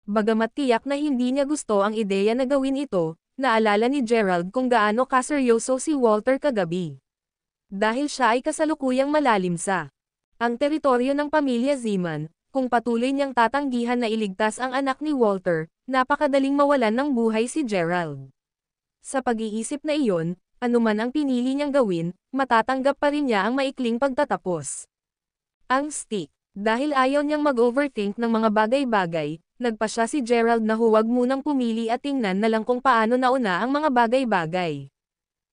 Bagamat tiyak na hindi niya gusto ang ideya na gawin ito, naalala ni Gerald kung gaano kaseryoso si Walter kagabi. Dahil siya ay kasalukuyang malalim sa ang teritoryo ng pamilya Zeman, kung patuloy niyang tatanggihan na iligtas ang anak ni Walter, napakadaling mawalan ng buhay si Gerald. Sa pag-iisip na iyon, anuman ang pinili niyang gawin, matatanggap pa rin niya ang maikling pagtatapos. Ang stick. Dahil ayaw niyang mag-overthink ng mga bagay-bagay, nagpa siya si Gerald na huwag munang pumili at tingnan na lang kung paano nauna ang mga bagay-bagay.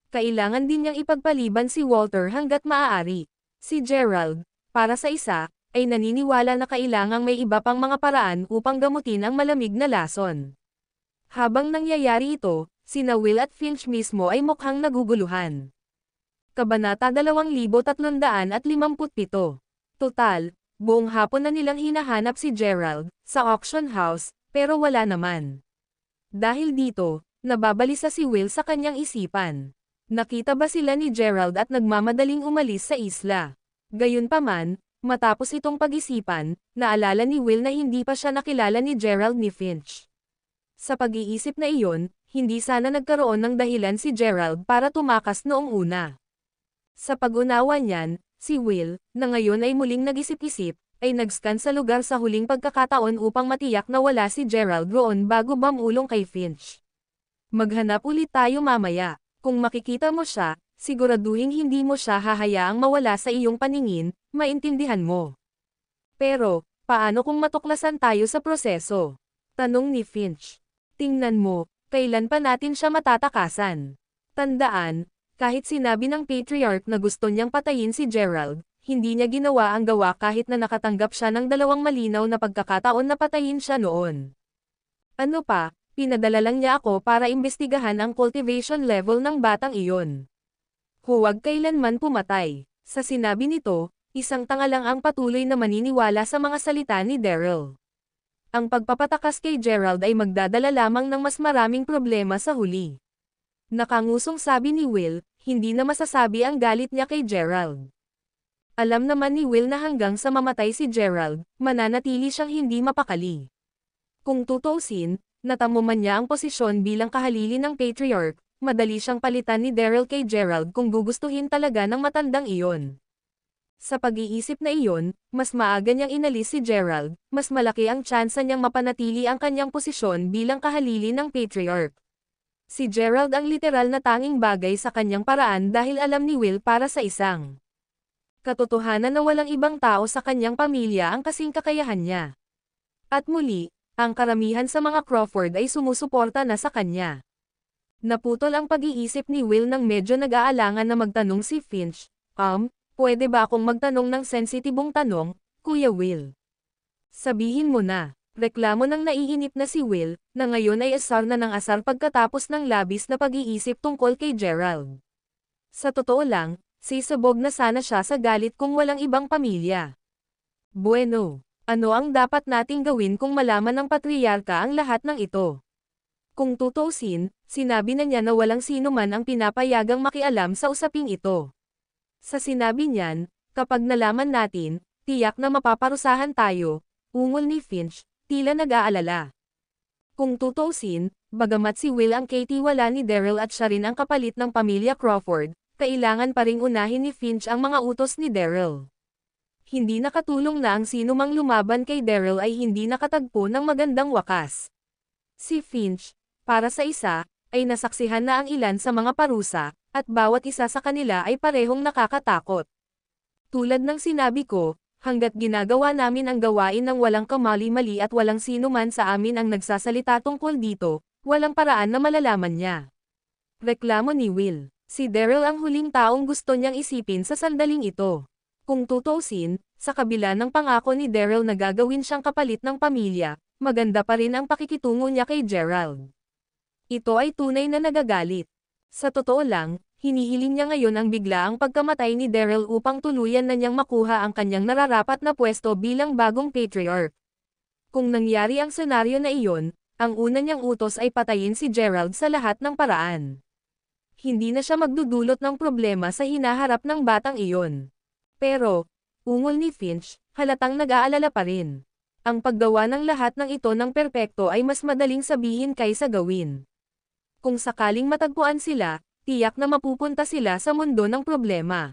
Kailangan din niyang ipagpaliban si Walter hanggat maaari. Si Gerald, para sa isa, ay naniniwala na kailangang may iba pang mga paraan upang gamutin ang malamig na lason. Habang nangyayari ito, sina Will at Finch mismo ay mukhang naguguluhan. Kabanata 2357. Total, buong hapon na nilang hinahanap si Gerald, sa auction house, pero wala naman. Dahil dito, nababalisa si Will sa kanyang isipan. Nakita ba sila ni Gerald at nagmamadaling umalis sa isla? Gayunpaman, matapos itong pag-isipan, naalala ni Will na hindi pa siya nakilala ni Gerald ni Finch. Sa pag-iisip na iyon, hindi sana nagkaroon ng dahilan si Gerald para tumakas noong una. Sa pag-unawa niyan, si Will, na ngayon ay muling nag-isip-isip, ay nag-scan sa lugar sa huling pagkakataon upang matiyak na wala si Gerald roon bago bumulong kay Finch. Maghanap ulit tayo mamaya. Kung makikita mo siya, siguraduhin hindi mo siya hahayaang mawala sa iyong paningin, maintindihan mo. Pero, paano kung matuklasan tayo sa proseso? Tanong ni Finch. Tingnan mo, kailan pa natin siya matatakasan? Tandaan, kahit sinabi ng patriarch na gusto niyang patayin si Gerald, hindi niya ginawa ang gawa kahit na nakatanggap siya ng dalawang malinaw na pagkakataon na patayin siya noon. Ano pa, pinadala lang niya ako para imbestigahan ang cultivation level ng batang iyon. Huwag kailanman pumatay. Sa sinabi nito, isang tanga lang ang patuloy na maniniwala sa mga salita ni Daryl. Ang pagpapatakas kay Gerald ay magdadala lamang ng mas maraming problema sa huli. Nakangusong sabi ni Will, hindi na masasabi ang galit niya kay Gerald. Alam naman ni Will na hanggang sa mamatay si Gerald, mananatili siyang hindi mapakali. Kung tutuusin, natamo man niya ang posisyon bilang kahalili ng patriarch, madali siyang palitan ni Daryl kay Gerald kung gugustuhin talaga ng matandang iyon. Sa pag-iisip na iyon, mas maaga niyang inalis si Gerald, mas malaki ang tsansa niyang mapanatili ang kanyang posisyon bilang kahalili ng patriarch. Si Gerald ang literal na tanging bagay sa kanyang paraan dahil alam ni Will para sa isang katotohanan na walang ibang tao sa kanyang pamilya ang kasing kakayahan niya. At muli, ang karamihan sa mga Crawford ay sumusuporta na sa kanya. Naputol ang pag-iisip ni Will nang medyo nag-aalangan na magtanong si Finch, pwede ba akong magtanong ng sensitibong tanong, Kuya Will? Sabihin mo na. Reklamo ng naiinip na si Will, na ngayon ay asar na ng asar pagkatapos ng labis na pag-iisip tungkol kay Gerald. Sa totoo lang, sisabog na sana siya sa galit kung walang ibang pamilya. Bueno, ano ang dapat nating gawin kung malaman ng patriarka ang lahat ng ito? Kung tutuusin, sinabi na niya na walang sino man ang pinapayagang makialam sa usaping ito. Sa sinabi niyan, kapag nalaman natin, tiyak na mapaparusahan tayo, ungol ni Finch, tila nag-aalala. Kung tutuusin, bagamat si Will ang kaitiwala ni Daryl at siya rin ang kapalit ng pamilya Crawford, kailangan pa ring unahin ni Finch ang mga utos ni Daryl. Hindi nakatulong na ang sino mang lumaban kay Daryl ay hindi nakatagpo ng magandang wakas. Si Finch, para sa isa, ay nasaksihan na ang ilan sa mga parusa, at bawat isa sa kanila ay parehong nakakatakot. Tulad ng sinabi ko, hanggat ginagawa namin ang gawain ng walang kamali-mali at walang sino man sa amin ang nagsasalita tungkol dito, walang paraan na malalaman niya. Reklamo ni Will. Si Daryl ang huling taong gusto niyang isipin sa sandaling ito. Kung tutuusin, sa kabila ng pangako ni Daryl na gagawin siyang kapalit ng pamilya, maganda pa rin ang pakikitungo niya kay Gerald. Ito ay tunay na nagagalit. Sa totoo lang, hinihiling niya ngayon ang biglaang pagkamatay ni Daryl upang tuluyan na niyang makuha ang kanyang nararapat na pwesto bilang bagong patriarch. Kung nangyari ang senaryo na iyon, ang una niyang utos ay patayin si Gerald sa lahat ng paraan. Hindi na siya magdudulot ng problema sa hinaharap ng batang iyon. Pero, ungol ni Finch, halatang nag-aalala pa rin. Ang paggawa ng lahat ng ito ng perpekto ay mas madaling sabihin kaysa gawin. Kung sakaling matagpuan sila, tiyak na mapupunta sila sa mundo ng problema.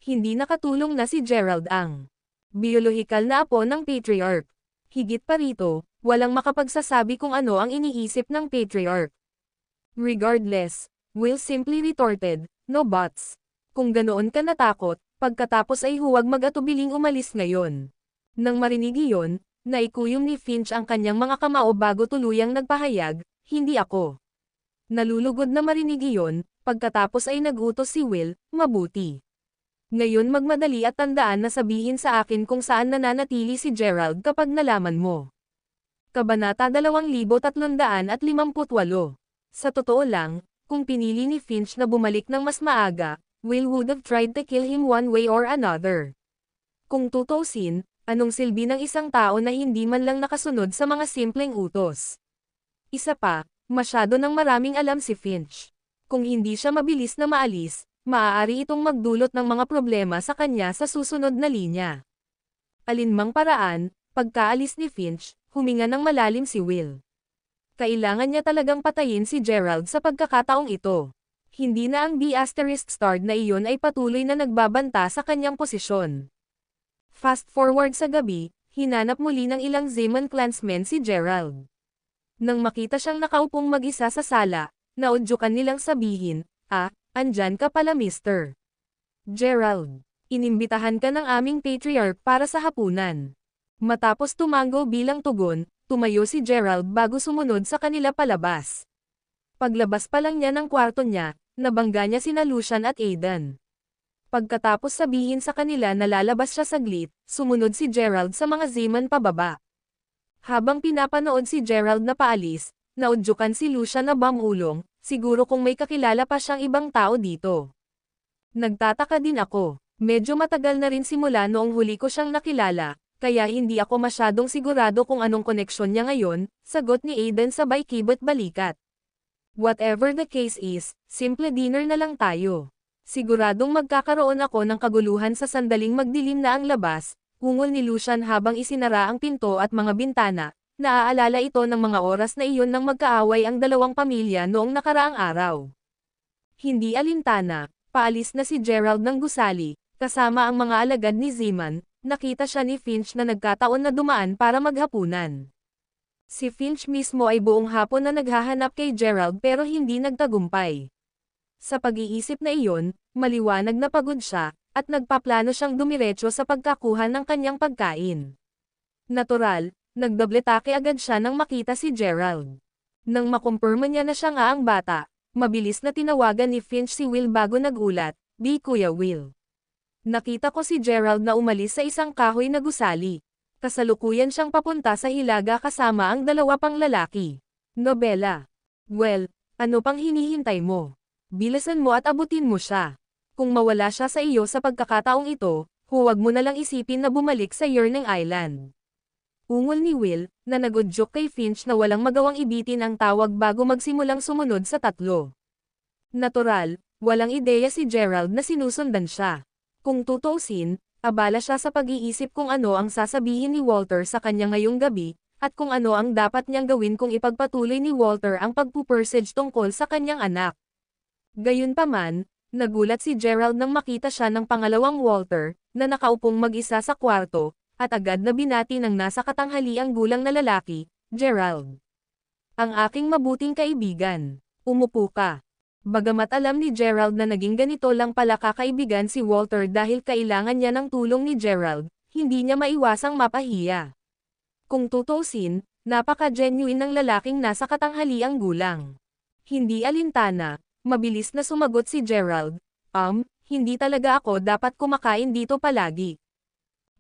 Hindi nakatulong na si Gerald ang biolohikal na apo ng patriarch. Higit pa rito, walang makapagsasabi kung ano ang iniisip ng patriarch. Regardless, Will simply retorted, no buts. Kung ganoon ka natakot, pagkatapos ay huwag mag-atubiling umalis ngayon. Nang marinig iyon, naikuyom ni Finch ang kanyang mga kamao bago tuluyang nagpahayag, hindi ako. Nalulugod na marinig iyon, pagkatapos ay nag-utos si Will, mabuti. Ngayon magmadali at tandaan na sabihin sa akin kung saan nananatili si Gerald kapag nalaman mo. Kabanata 2358. Sa totoo lang, kung pinili ni Finch na bumalik ng mas maaga, Will would have tried to kill him one way or another. Kung tutuusin, anong silbi ng isang tao na hindi man lang nakasunod sa mga simpleng utos? Isa pa, masyado nang maraming alam si Finch. Kung hindi siya mabilis na maalis, maaari itong magdulot ng mga problema sa kanya sa susunod na linya. Alinmang paraan, pagkaalis ni Finch, huminga ng malalim si Will. Kailangan niya talagang patayin si Gerald sa pagkakataong ito. Hindi na ang B*** na iyon ay patuloy na nagbabanta sa kanyang posisyon. Fast forward sa gabi, hinanap muli ng ilang Zeman clansmen si Gerald. Nang makita siyang nakaupong mag-isa sa sala, naudyukan nilang sabihin, andyan ka pala Mr. Gerald. Inimbitahan ka ng aming patriarch para sa hapunan. Matapos tumango bilang tugon, tumayo si Gerald bago sumunod sa kanila palabas. Paglabas pa lang niya ng kwarto niya, Nabangga niya sina Lucian at Aidan. Pagkatapos sabihin sa kanila na lalabas siya saglit, sumunod si Gerald sa mga Zeman pababa. Habang pinapanood si Gerald na paalis, naudyukan si Lucian na bamulong, siguro kung may kakilala pa siyang ibang tao dito. Nagtataka din ako, medyo matagal na rin simula noong huli ko siyang nakilala, kaya hindi ako masyadong sigurado kung anong koneksyon niya ngayon, sagot ni Aidan sabay kibot balikat. Whatever the case is, simple dinner na lang tayo. Siguradong magkakaroon ako ng kaguluhan sa sandaling magdilim na ang labas, ungol ni Lucian habang isinara ang pinto at mga bintana. Naaalala ito ng mga oras na iyon nang magkaaway ang dalawang pamilya noong nakaraang araw. Hindi alintana, paalis na si Gerald ng gusali, kasama ang mga alagad ni Zeman. Nakita siya ni Finch na nagkataon na dumaan para maghapunan. Si Finch mismo ay buong hapon na naghahanap kay Gerald pero hindi nagtagumpay. Sa pag-iisip na iyon, maliwanag na pagod siya, at nagpaplano siyang dumiretso sa pagkakuha ng kanyang pagkain. Natural, nagdobletake agad siya nang makita si Gerald. Nang makumpirma niya na siya nga ang bata, mabilis na tinawagan ni Finch si Will bago nagulat, "Di Kuya Will. Nakita ko si Gerald na umalis sa isang kahoy na gusali. Kasalukuyan siyang papunta sa hilaga kasama ang dalawa pang lalaki." Nobela. Well, ano pang hinihintay mo? Bilisan mo at abutin mo siya. Kung mawala siya sa iyo sa pagkakataong ito, huwag mo na lang isipin na bumalik sa Yearning Island. Ungol ni Will, na nagudyok kay Finch na walang magawang ibitin ang tawag bago magsimulang sumunod sa tatlo. Natural, walang ideya si Gerald na sinusundan siya. Kung tutuusin, abala siya sa pag-iisip kung ano ang sasabihin ni Walter sa kanya ngayong gabi, at kung ano ang dapat niyang gawin kung ipagpatuloy ni Walter ang pagpupursige tungkol sa kanyang anak. Gayunpaman, nagulat si Gerald nang makita siya ng pangalawang Walter, na nakaupong mag-isa sa kwarto, at agad na binati ng nasa katanghaliang gulang na lalaki, "Gerald. Ang aking mabuting kaibigan. Umupo ka." Bagamat alam ni Gerald na naging ganito lang pala kakaibigan si Walter dahil kailangan niya ng tulong ni Gerald, hindi niya maiwasang mapahiya. Kung tutuusin, napaka-genuine ng lalaking nasa katanghaliang gulang. Hindi alintana. Mabilis na sumagot si Gerald, hindi talaga ako dapat kumakain dito palagi."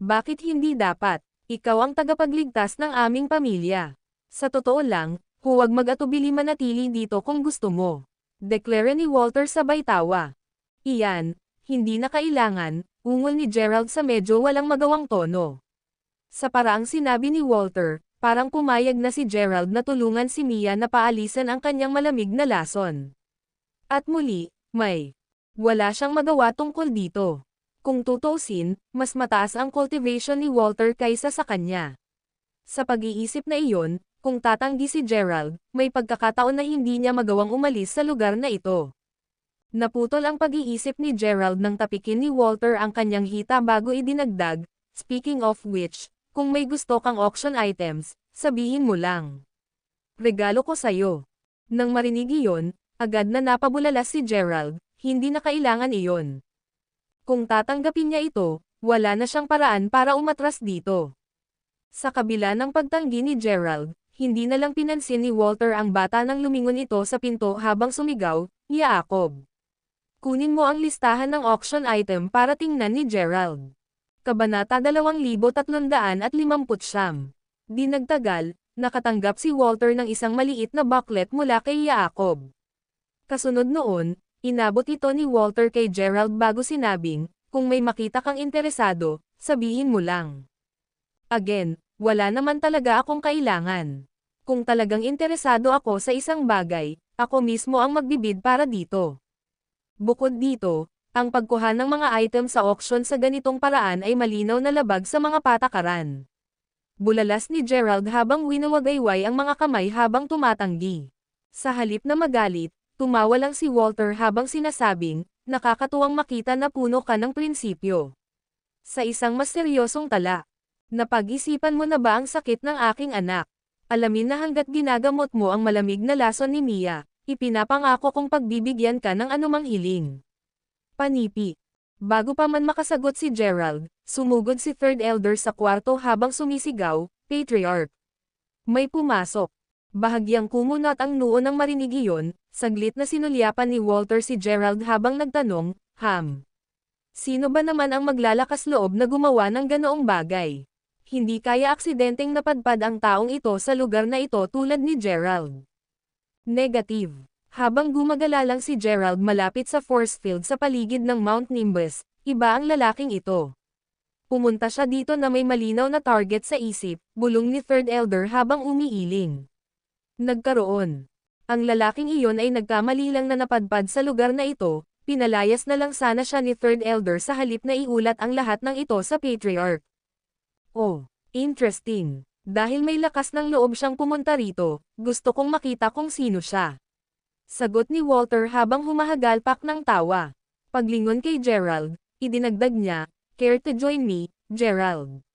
"Bakit hindi dapat? Ikaw ang tagapagligtas ng aming pamilya. Sa totoo lang, huwag mag-atubili manatili dito kung gusto mo." Deklara ni Walter sabay tawa. "Iyan, hindi na kailangan," ungol ni Gerald sa medyo walang magawang tono. Sa paraang sinabi ni Walter, parang pumayag na si Gerald na tulungan si Mia na paalisan ang kanyang malamig na lason. At muli, wala siyang magawa tungkol dito. Kung tutuusin, mas mataas ang cultivation ni Walter kaysa sa kanya. Sa pag-iisip na iyon, kung tatanggi si Gerald, may pagkakataon na hindi niya magawang umalis sa lugar na ito. Naputol ang pag-iisip ni Gerald nang tapikin ni Walter ang kanyang hita bago idinagdag, "Speaking of which, kung may gusto kang auction items, sabihin mo lang. Regalo ko sayo." Nang marinig iyon, agad na napabulalas si Gerald, hindi na kailangan iyon. Kung tatanggapin niya ito, wala na siyang paraan para umatras dito. Sa kabila ng pagtanggi ni Gerald, hindi na lang pinansin ni Walter ang bata nang lumingon ito sa pinto habang sumigaw, "Yakob! Kunin mo ang listahan ng auction item para tingnan ni Gerald." Kabanata 2359. Di nagtagal, nakatanggap si Walter ng isang maliit na booklet mula kay Yakob. Kasunod noon, inabot ito ni Walter kay Gerald bago sinabing, "Kung may makita kang interesado, sabihin mo lang. Again, wala naman talaga akong kailangan. Kung talagang interesado ako sa isang bagay, ako mismo ang magbibid para dito." Bukod dito, ang pagkuha ng mga item sa auction sa ganitong paraan ay malinaw na labag sa mga patakaran. Bulalas ni Gerald habang winawagayway ang mga kamay habang tumatanggi. Sa halip na magalit, tumawa lang si Walter habang sinasabing, "Nakakatuwang makita na puno ka ng prinsipyo." Sa isang mas seryosong tala, "Napag-isipan mo na ba ang sakit ng aking anak? Alamin na hanggat ginagamot mo ang malamig na lason ni Mia, ipinapangako kong pagbibigyan ka ng anumang hiling." Panipi. Bago pa man makasagot si Gerald, sumugod si Third Elder sa kwarto habang sumisigaw, "Patriarch! May pumasok." Bahagyang kumunat ang noo nang marinig iyon, saglit na sinulyapan ni Walter si Gerald habang nagtanong, Sino ba naman ang maglalakas loob na gumawa ng ganoong bagay? Hindi kaya aksidenteng napadpad ang taong ito sa lugar na ito tulad ni Gerald. Negative. Habang gumagala lang si Gerald malapit sa force field sa paligid ng Mount Nimbus, iba ang lalaking ito. Pumunta siya dito na may malinaw na target sa isip, bulong ni Third Elder habang umiiling. Nagkaroon. Ang lalaking iyon ay nagkamali lang na napadpad sa lugar na ito, pinalayas na lang sana siya ni Third Elder sa halip na iulat ang lahat ng ito sa Patriarch. Oh, interesting. Dahil may lakas ng loob siyang pumunta rito, gusto kong makita kung sino siya. Sagot ni Walter habang humahagalpak ng tawa. Paglingon kay Gerald, idinagdag niya, "Care to join me, Gerald?"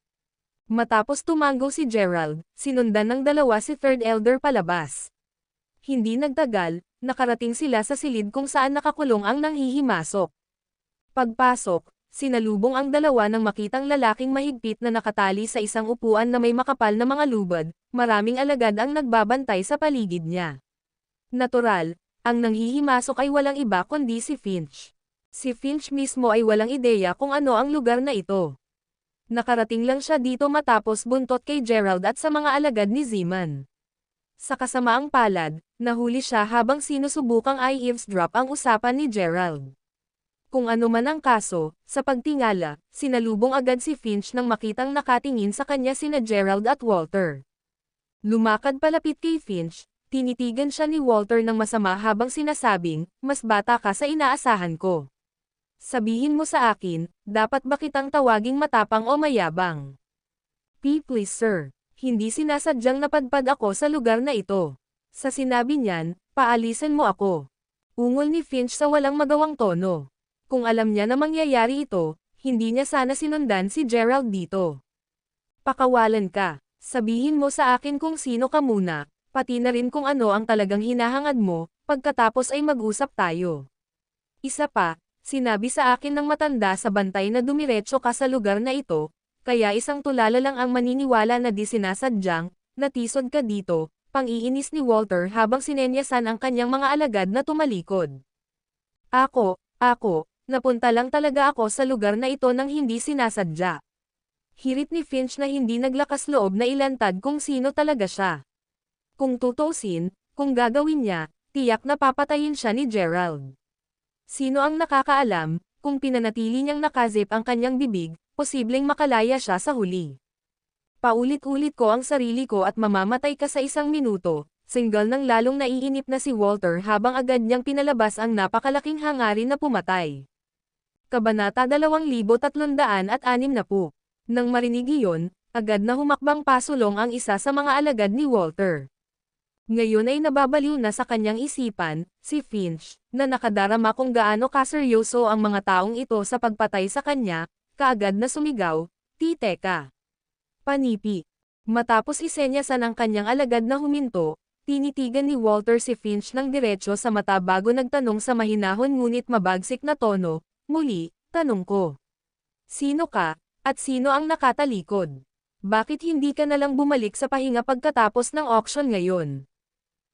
Matapos tumango si Gerald, sinundan ng dalawa si Third Elder palabas. Hindi nagtagal, nakarating sila sa silid kung saan nakakulong ang nanghihimasok. Pagpasok, sinalubong ang dalawa nang makitang lalaking mahigpit na nakatali sa isang upuan na may makapal na mga lubad, maraming alagad ang nagbabantay sa paligid niya. Natural, ang nanghihimasok ay walang iba kundi si Finch. Si Finch mismo ay walang ideya kung ano ang lugar na ito. Nakarating lang siya dito matapos buntot kay Gerald at sa mga alagad ni Zeman. Sa kasamaang palad, nahuli siya habang sinusubukang i-eavesdrop ang usapan ni Gerald. Kung ano man ang kaso, sa pagtingala, sinalubong agad si Finch nang makitang nakatingin sa kanya sina Gerald at Walter. Lumakad palapit kay Finch, tinitigan siya ni Walter ng masama habang sinasabing, "Mas bata ka sa inaasahan ko. Sabihin mo sa akin, dapat ba kitang tawaging matapang o mayabang?" Please sir, hindi sinasadyang napadpad ako sa lugar na ito. Sa sinabi niyan, "Paalisan mo ako." Ungol ni Finch sa walang magawang tono. Kung alam niya na mangyayari ito, hindi niya sana sinundan si Gerald dito. "Pakawalan ka, sabihin mo sa akin kung sino ka muna, pati na rin kung ano ang talagang hinahangad mo, pagkatapos ay mag-usap tayo." Isa pa, sinabi sa akin ng matanda sa bantay na dumiretso ka sa lugar na ito, kaya isang tulala lang ang maniniwala na di sinasadyang, natisod ka dito, pang-iinis ni Walter habang sinenyasan ang kanyang mga alagad na tumalikod. Ako, napunta lang talaga ako sa lugar na ito nang hindi sinasadya." Hirit ni Finch na hindi naglakas loob na ilantad kung sino talaga siya. Kung tutusin, kung gagawin niya, tiyak na papatayin siya ni Gerald. Sino ang nakakaalam, kung pinanatili niyang nakazip ang kanyang bibig, posibleng makalaya siya sa huli. "Paulit-ulit ko ang sarili ko at mamamatay ka sa 1 minuto, single nang lalong naiinip na si Walter habang agad niyang pinalabas ang napakalaking hangarin na pumatay. Kabanata 2360. Nang marinig iyon, agad na humakbang pasulong ang isa sa mga alagad ni Walter. Ngayon ay nababaliw na sa kanyang isipan, si Finch, na nakadarama kung gaano kaseryoso ang mga taong ito sa pagpatay sa kanya, kaagad na sumigaw, "Teka! Panipi!" Matapos isenyasan ang kanyang alagad na huminto, tinitigan ni Walter si Finch ng diretso sa mata bago nagtanong sa mahinahon ngunit mabagsik na tono, "Muli, tanong ko. Sino ka, at sino ang nakatalikod? Bakit hindi ka nalang bumalik sa pahinga pagkatapos ng auction ngayon?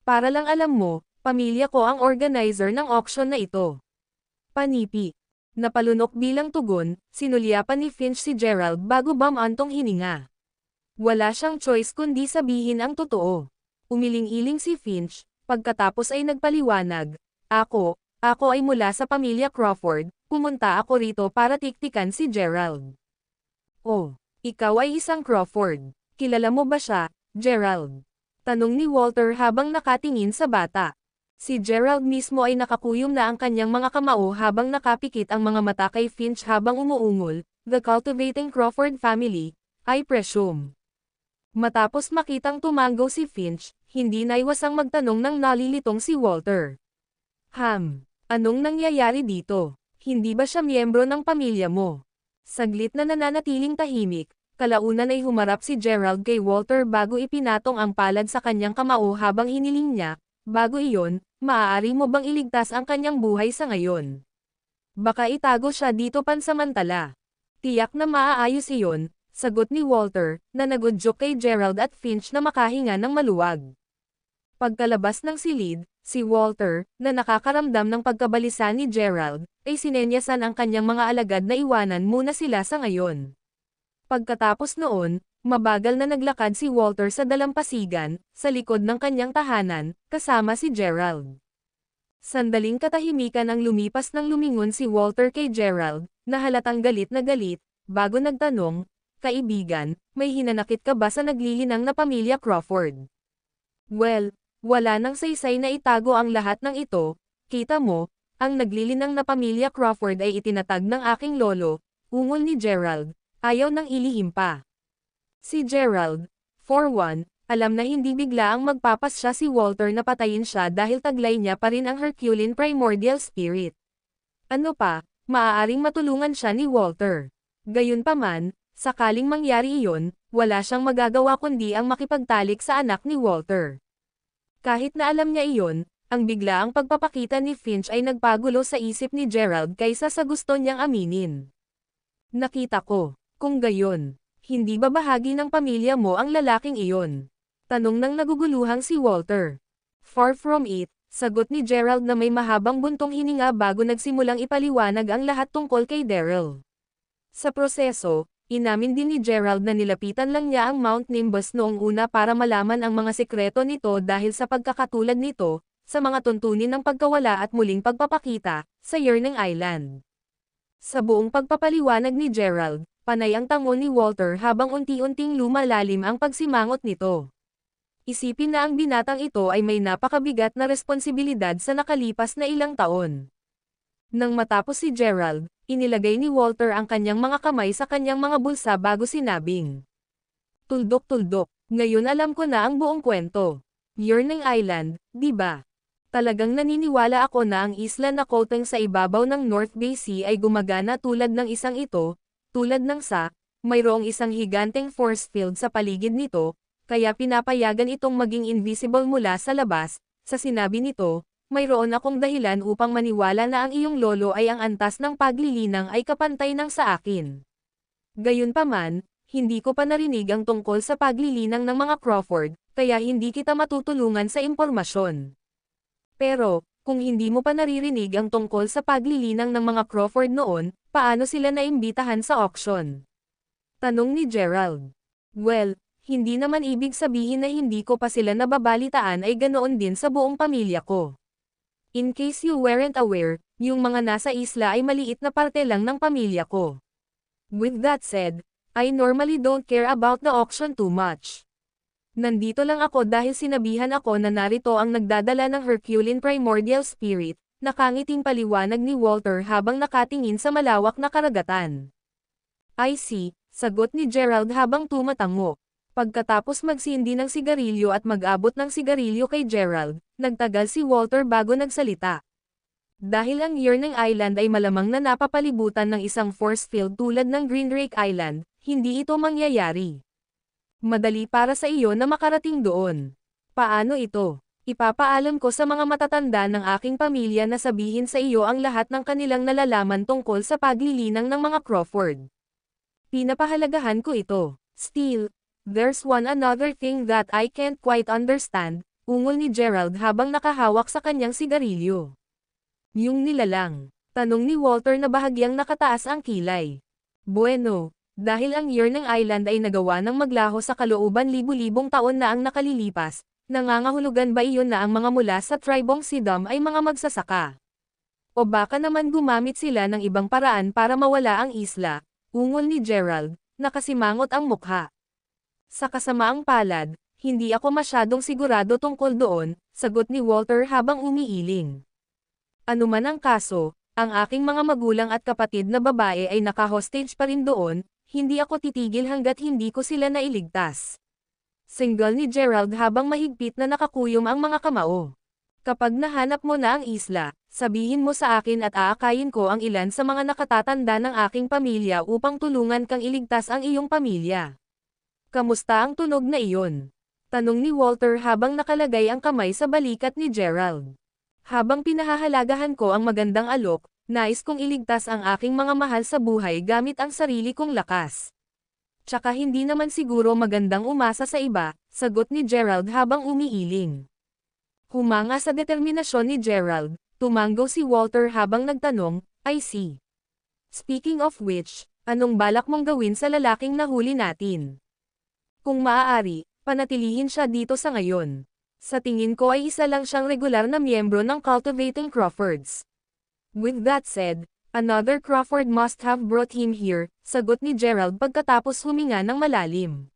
Para lang alam mo, pamilya ko ang organizer ng auction na ito." Panipi. Napalunok bilang tugon, sinulyapan ni Finch si Gerald bago bumantong hininga. Wala siyang choice kundi sabihin ang totoo. Umiling-iling si Finch, pagkatapos ay nagpaliwanag, Ako ay mula sa pamilya Crawford, pumunta ako rito para tiktikan si Gerald." "Oh, ikaw ay isang Crawford. Kilala mo ba siya, Gerald?" Tanong ni Walter habang nakatingin sa bata. Si Gerald mismo ay nakakuyom na ang kanyang mga kamao habang nakapikit ang mga mata kay Finch habang umuungol, "The cultivating Crawford family, I presume." Matapos makitang tumango si Finch, hindi naiwasang magtanong ng nalilitong si Walter. Anong nangyayari dito? Hindi ba siya miyembro ng pamilya mo?" Saglit na nananatiling tahimik, kalaunan ay humarap si Gerald kay Walter bago ipinatong ang palad sa kanyang kamao habang hiniling niya, "Bago iyon, maaari mo bang iligtas ang kanyang buhay sa ngayon? Baka itago siya dito pansamantala." "Tiyak na maaayos iyon," sagot ni Walter, na nagudyok kay Gerald at Finch na makahinga ng maluwag. Pagkalabas ng silid, si Walter, na nakakaramdam ng pagkabalisa ni Gerald, ay sinenyasan ang kanyang mga alagad na iwanan muna sila sa ngayon. Pagkatapos noon, mabagal na naglakad si Walter sa dalampasigan, sa likod ng kanyang tahanan, kasama si Gerald. Sandaling katahimikan ang lumipas nang lumingon si Walter kay Gerald, na halatang galit na galit, bago nagtanong, "Kaibigan, may hinanakit ka ba sa naglilinang na pamilya Crawford?" "Well, wala nang saysay na itago ang lahat ng ito, kita mo, ang naglilinang na pamilya Crawford ay itinatag ng aking lolo," ungol ni Gerald, ayaw nang ilihim pa. Si Gerald, for one, alam na hindi bigla ang magpapasya si Walter na patayin siya dahil taglay niya pa rin ang Herculean primordial spirit. Ano pa, maaaring matulungan siya ni Walter. Gayunpaman, sakaling mangyari iyon, wala siyang magagawa kundi ang makipagtalik sa anak ni Walter. Kahit na alam niya iyon, ang biglaang pagpapakita ni Finch ay nagpagulo sa isip ni Gerald kaysa sa gusto niyang aminin. "Nakita ko, kung gayon, hindi ba bahagi ng pamilya mo ang lalaking iyon?" Tanong ng naguguluhang si Walter. "Far from it," sagot ni Gerald na may mahabang buntong hininga bago nagsimulang ipaliwanag ang lahat tungkol kay Daryl. Sa proseso, inamin din ni Gerald na nilapitan lang niya ang Mount Nimbus noong una para malaman ang mga sekreto nito dahil sa pagkakatulad nito, sa mga tuntunin ng pagkawala at muling pagpapakita, sa Yearning Island. Sa buong pagpapaliwanag ni Gerald, panay ang tango ni Walter habang unti-unting lumalalim ang pagsimangot nito. Isipin na ang binatang ito ay may napakabigat na responsibilidad sa nakalipas na ilang taon. Nang matapos si Gerald, inilagay ni Walter ang kanyang mga kamay sa kanyang mga bulsa bago sinabing, "Tuldok-tuldok, ngayon alam ko na ang buong kwento. Yearning Island, di ba? Talagang naniniwala ako na ang isla na koteng sa ibabaw ng North Bay Sea ay gumagana tulad ng isang ito, tulad ng mayroong isang higanteng force field sa paligid nito, kaya pinapayagan itong maging invisible mula sa labas." Sa sinabi nito, "Mayroon akong dahilan upang maniwala na ang iyong lolo ay ang antas ng paglilinang ay kapantay ng sa akin. Gayunpaman, hindi ko pa narinig ang tungkol sa paglilinang ng mga Crawford, kaya hindi kita matutulungan sa impormasyon. Pero, kung hindi mo pa naririnig ang tungkol sa paglilinang ng mga Crawford noon, paano sila naimbitahan sa auction?" Tanong ni Gerald. "Well, hindi naman ibig sabihin na hindi ko pa sila nababalitaan ay ganoon din sa buong pamilya ko. In case you weren't aware, yung mga nasa isla ay maliit na parte lang ng pamilya ko. With that said, I normally don't care about the auction too much. Nandito lang ako dahil sinabihan ako na narito ang nagdadala ng Herculean primordial spirit," nakangiting paliwanag ni Walter habang nakatingin sa malawak na karagatan. "I see," sagot ni Gerald habang tumatango. Pagkatapos magsindi ng sigarilyo at mag-abot ng sigarilyo kay Gerald, nagtagal si Walter bago nagsalita. Dahil ang Yearning Island ay malamang na napapalibutan ng isang force field tulad ng Greendrake Island, hindi ito mangyayari. "Madali para sa iyo na makarating doon." "Paano ito?" "Ipapaalam ko sa mga matatanda ng aking pamilya na sabihin sa iyo ang lahat ng kanilang nalalaman tungkol sa paglilinang ng mga Crawford. Pinapahalagahan ko ito. Still, there's one another thing that I can't quite understand," ungol ni Gerald habang nakahawak sa kanyang sigarilyo. "Yung nilalang?" tanong ni Walter na bahagyang nakataas ang kilay. "Bueno, dahil ang Yearning Island ay nagawa ng maglaho sa kalooban libu-libong taon na ang nakalilipas, nangangahulugan ba iyon na ang mga mula sa tribong Sidam ay mga magsasaka? O baka naman gumamit sila ng ibang paraan para mawala ang isla?" ungol ni Gerald, nakasimangot ang mukha. "Sa kasamaang palad, hindi ako masyadong sigurado tungkol doon," sagot ni Walter habang umiiling. "Ano man ang kaso, ang aking mga magulang at kapatid na babae ay naka-hostage pa rin doon, hindi ako titigil hanggat hindi ko sila nailigtas." Single ni Gerald habang mahigpit na nakakuyom ang mga kamao. "Kapag nahanap mo na ang isla, sabihin mo sa akin at aakayin ko ang ilan sa mga nakatatanda ng aking pamilya upang tulungan kang iligtas ang iyong pamilya." "Kamusta ang tunog na iyon?" tanong ni Walter habang nakalagay ang kamay sa balikat ni Gerald. "Habang pinahahalagahan ko ang magandang alok, nais kong iligtas ang aking mga mahal sa buhay gamit ang sarili kong lakas. Tsaka hindi naman siguro magandang umasa sa iba," sagot ni Gerald habang umiiling. Humanga sa determinasyon ni Gerald, tumango si Walter habang nagtanong, I see. Speaking of which, anong balak mong gawin sa lalaking nahuli natin? Kung maaari, panatilihin siya dito sa ngayon. Sa tingin ko ay isa lang siyang regular na miyembro ng Cultivating Crawfords. With that said, another Crawford must have brought him here, sagot ni Gerald pagkatapos huminga ng malalim.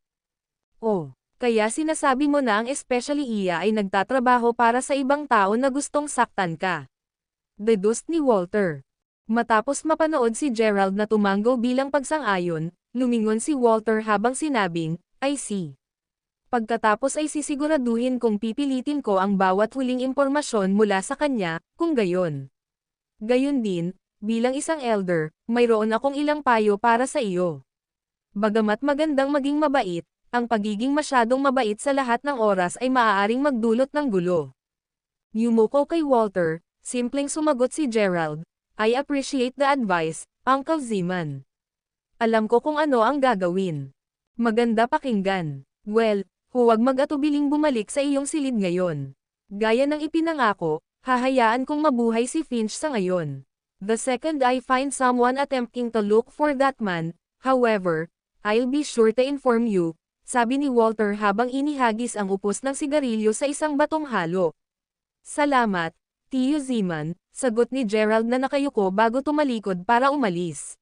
Oh, kaya sinasabi mo na ang especially iya ay nagtatrabaho para sa ibang tao na gustong saktan ka. Deduced ni Walter. Matapos mapanood si Gerald na tumango bilang pagsang-ayon, lumingon si Walter habang sinabing, I see. Pagkatapos ay sisiguraduhin kong pipilitin ko ang bawat huling impormasyon mula sa kanya, kung gayon. Gayon din, bilang isang elder, mayroon akong ilang payo para sa iyo. Bagamat magandang maging mabait, ang pagiging masyadong mabait sa lahat ng oras ay maaaring magdulot ng gulo. Yumuko kay Walter, simpleng sumagot si Gerald, I appreciate the advice, Uncle Zeman. Alam ko kung ano ang gagawin. Maganda pakinggan. Well, huwag mag-atubiling bumalik sa iyong silid ngayon. Gaya ng ipinangako, hahayaan kong mabuhay si Finch sa ngayon. The second I find someone attempting to look for that man, however, I'll be sure to inform you, sabi ni Walter habang inihagis ang upos ng sigarilyo sa isang batong halo. Salamat, Tio Zeman, sagot ni Gerald na nakayuko bago tumalikod para umalis.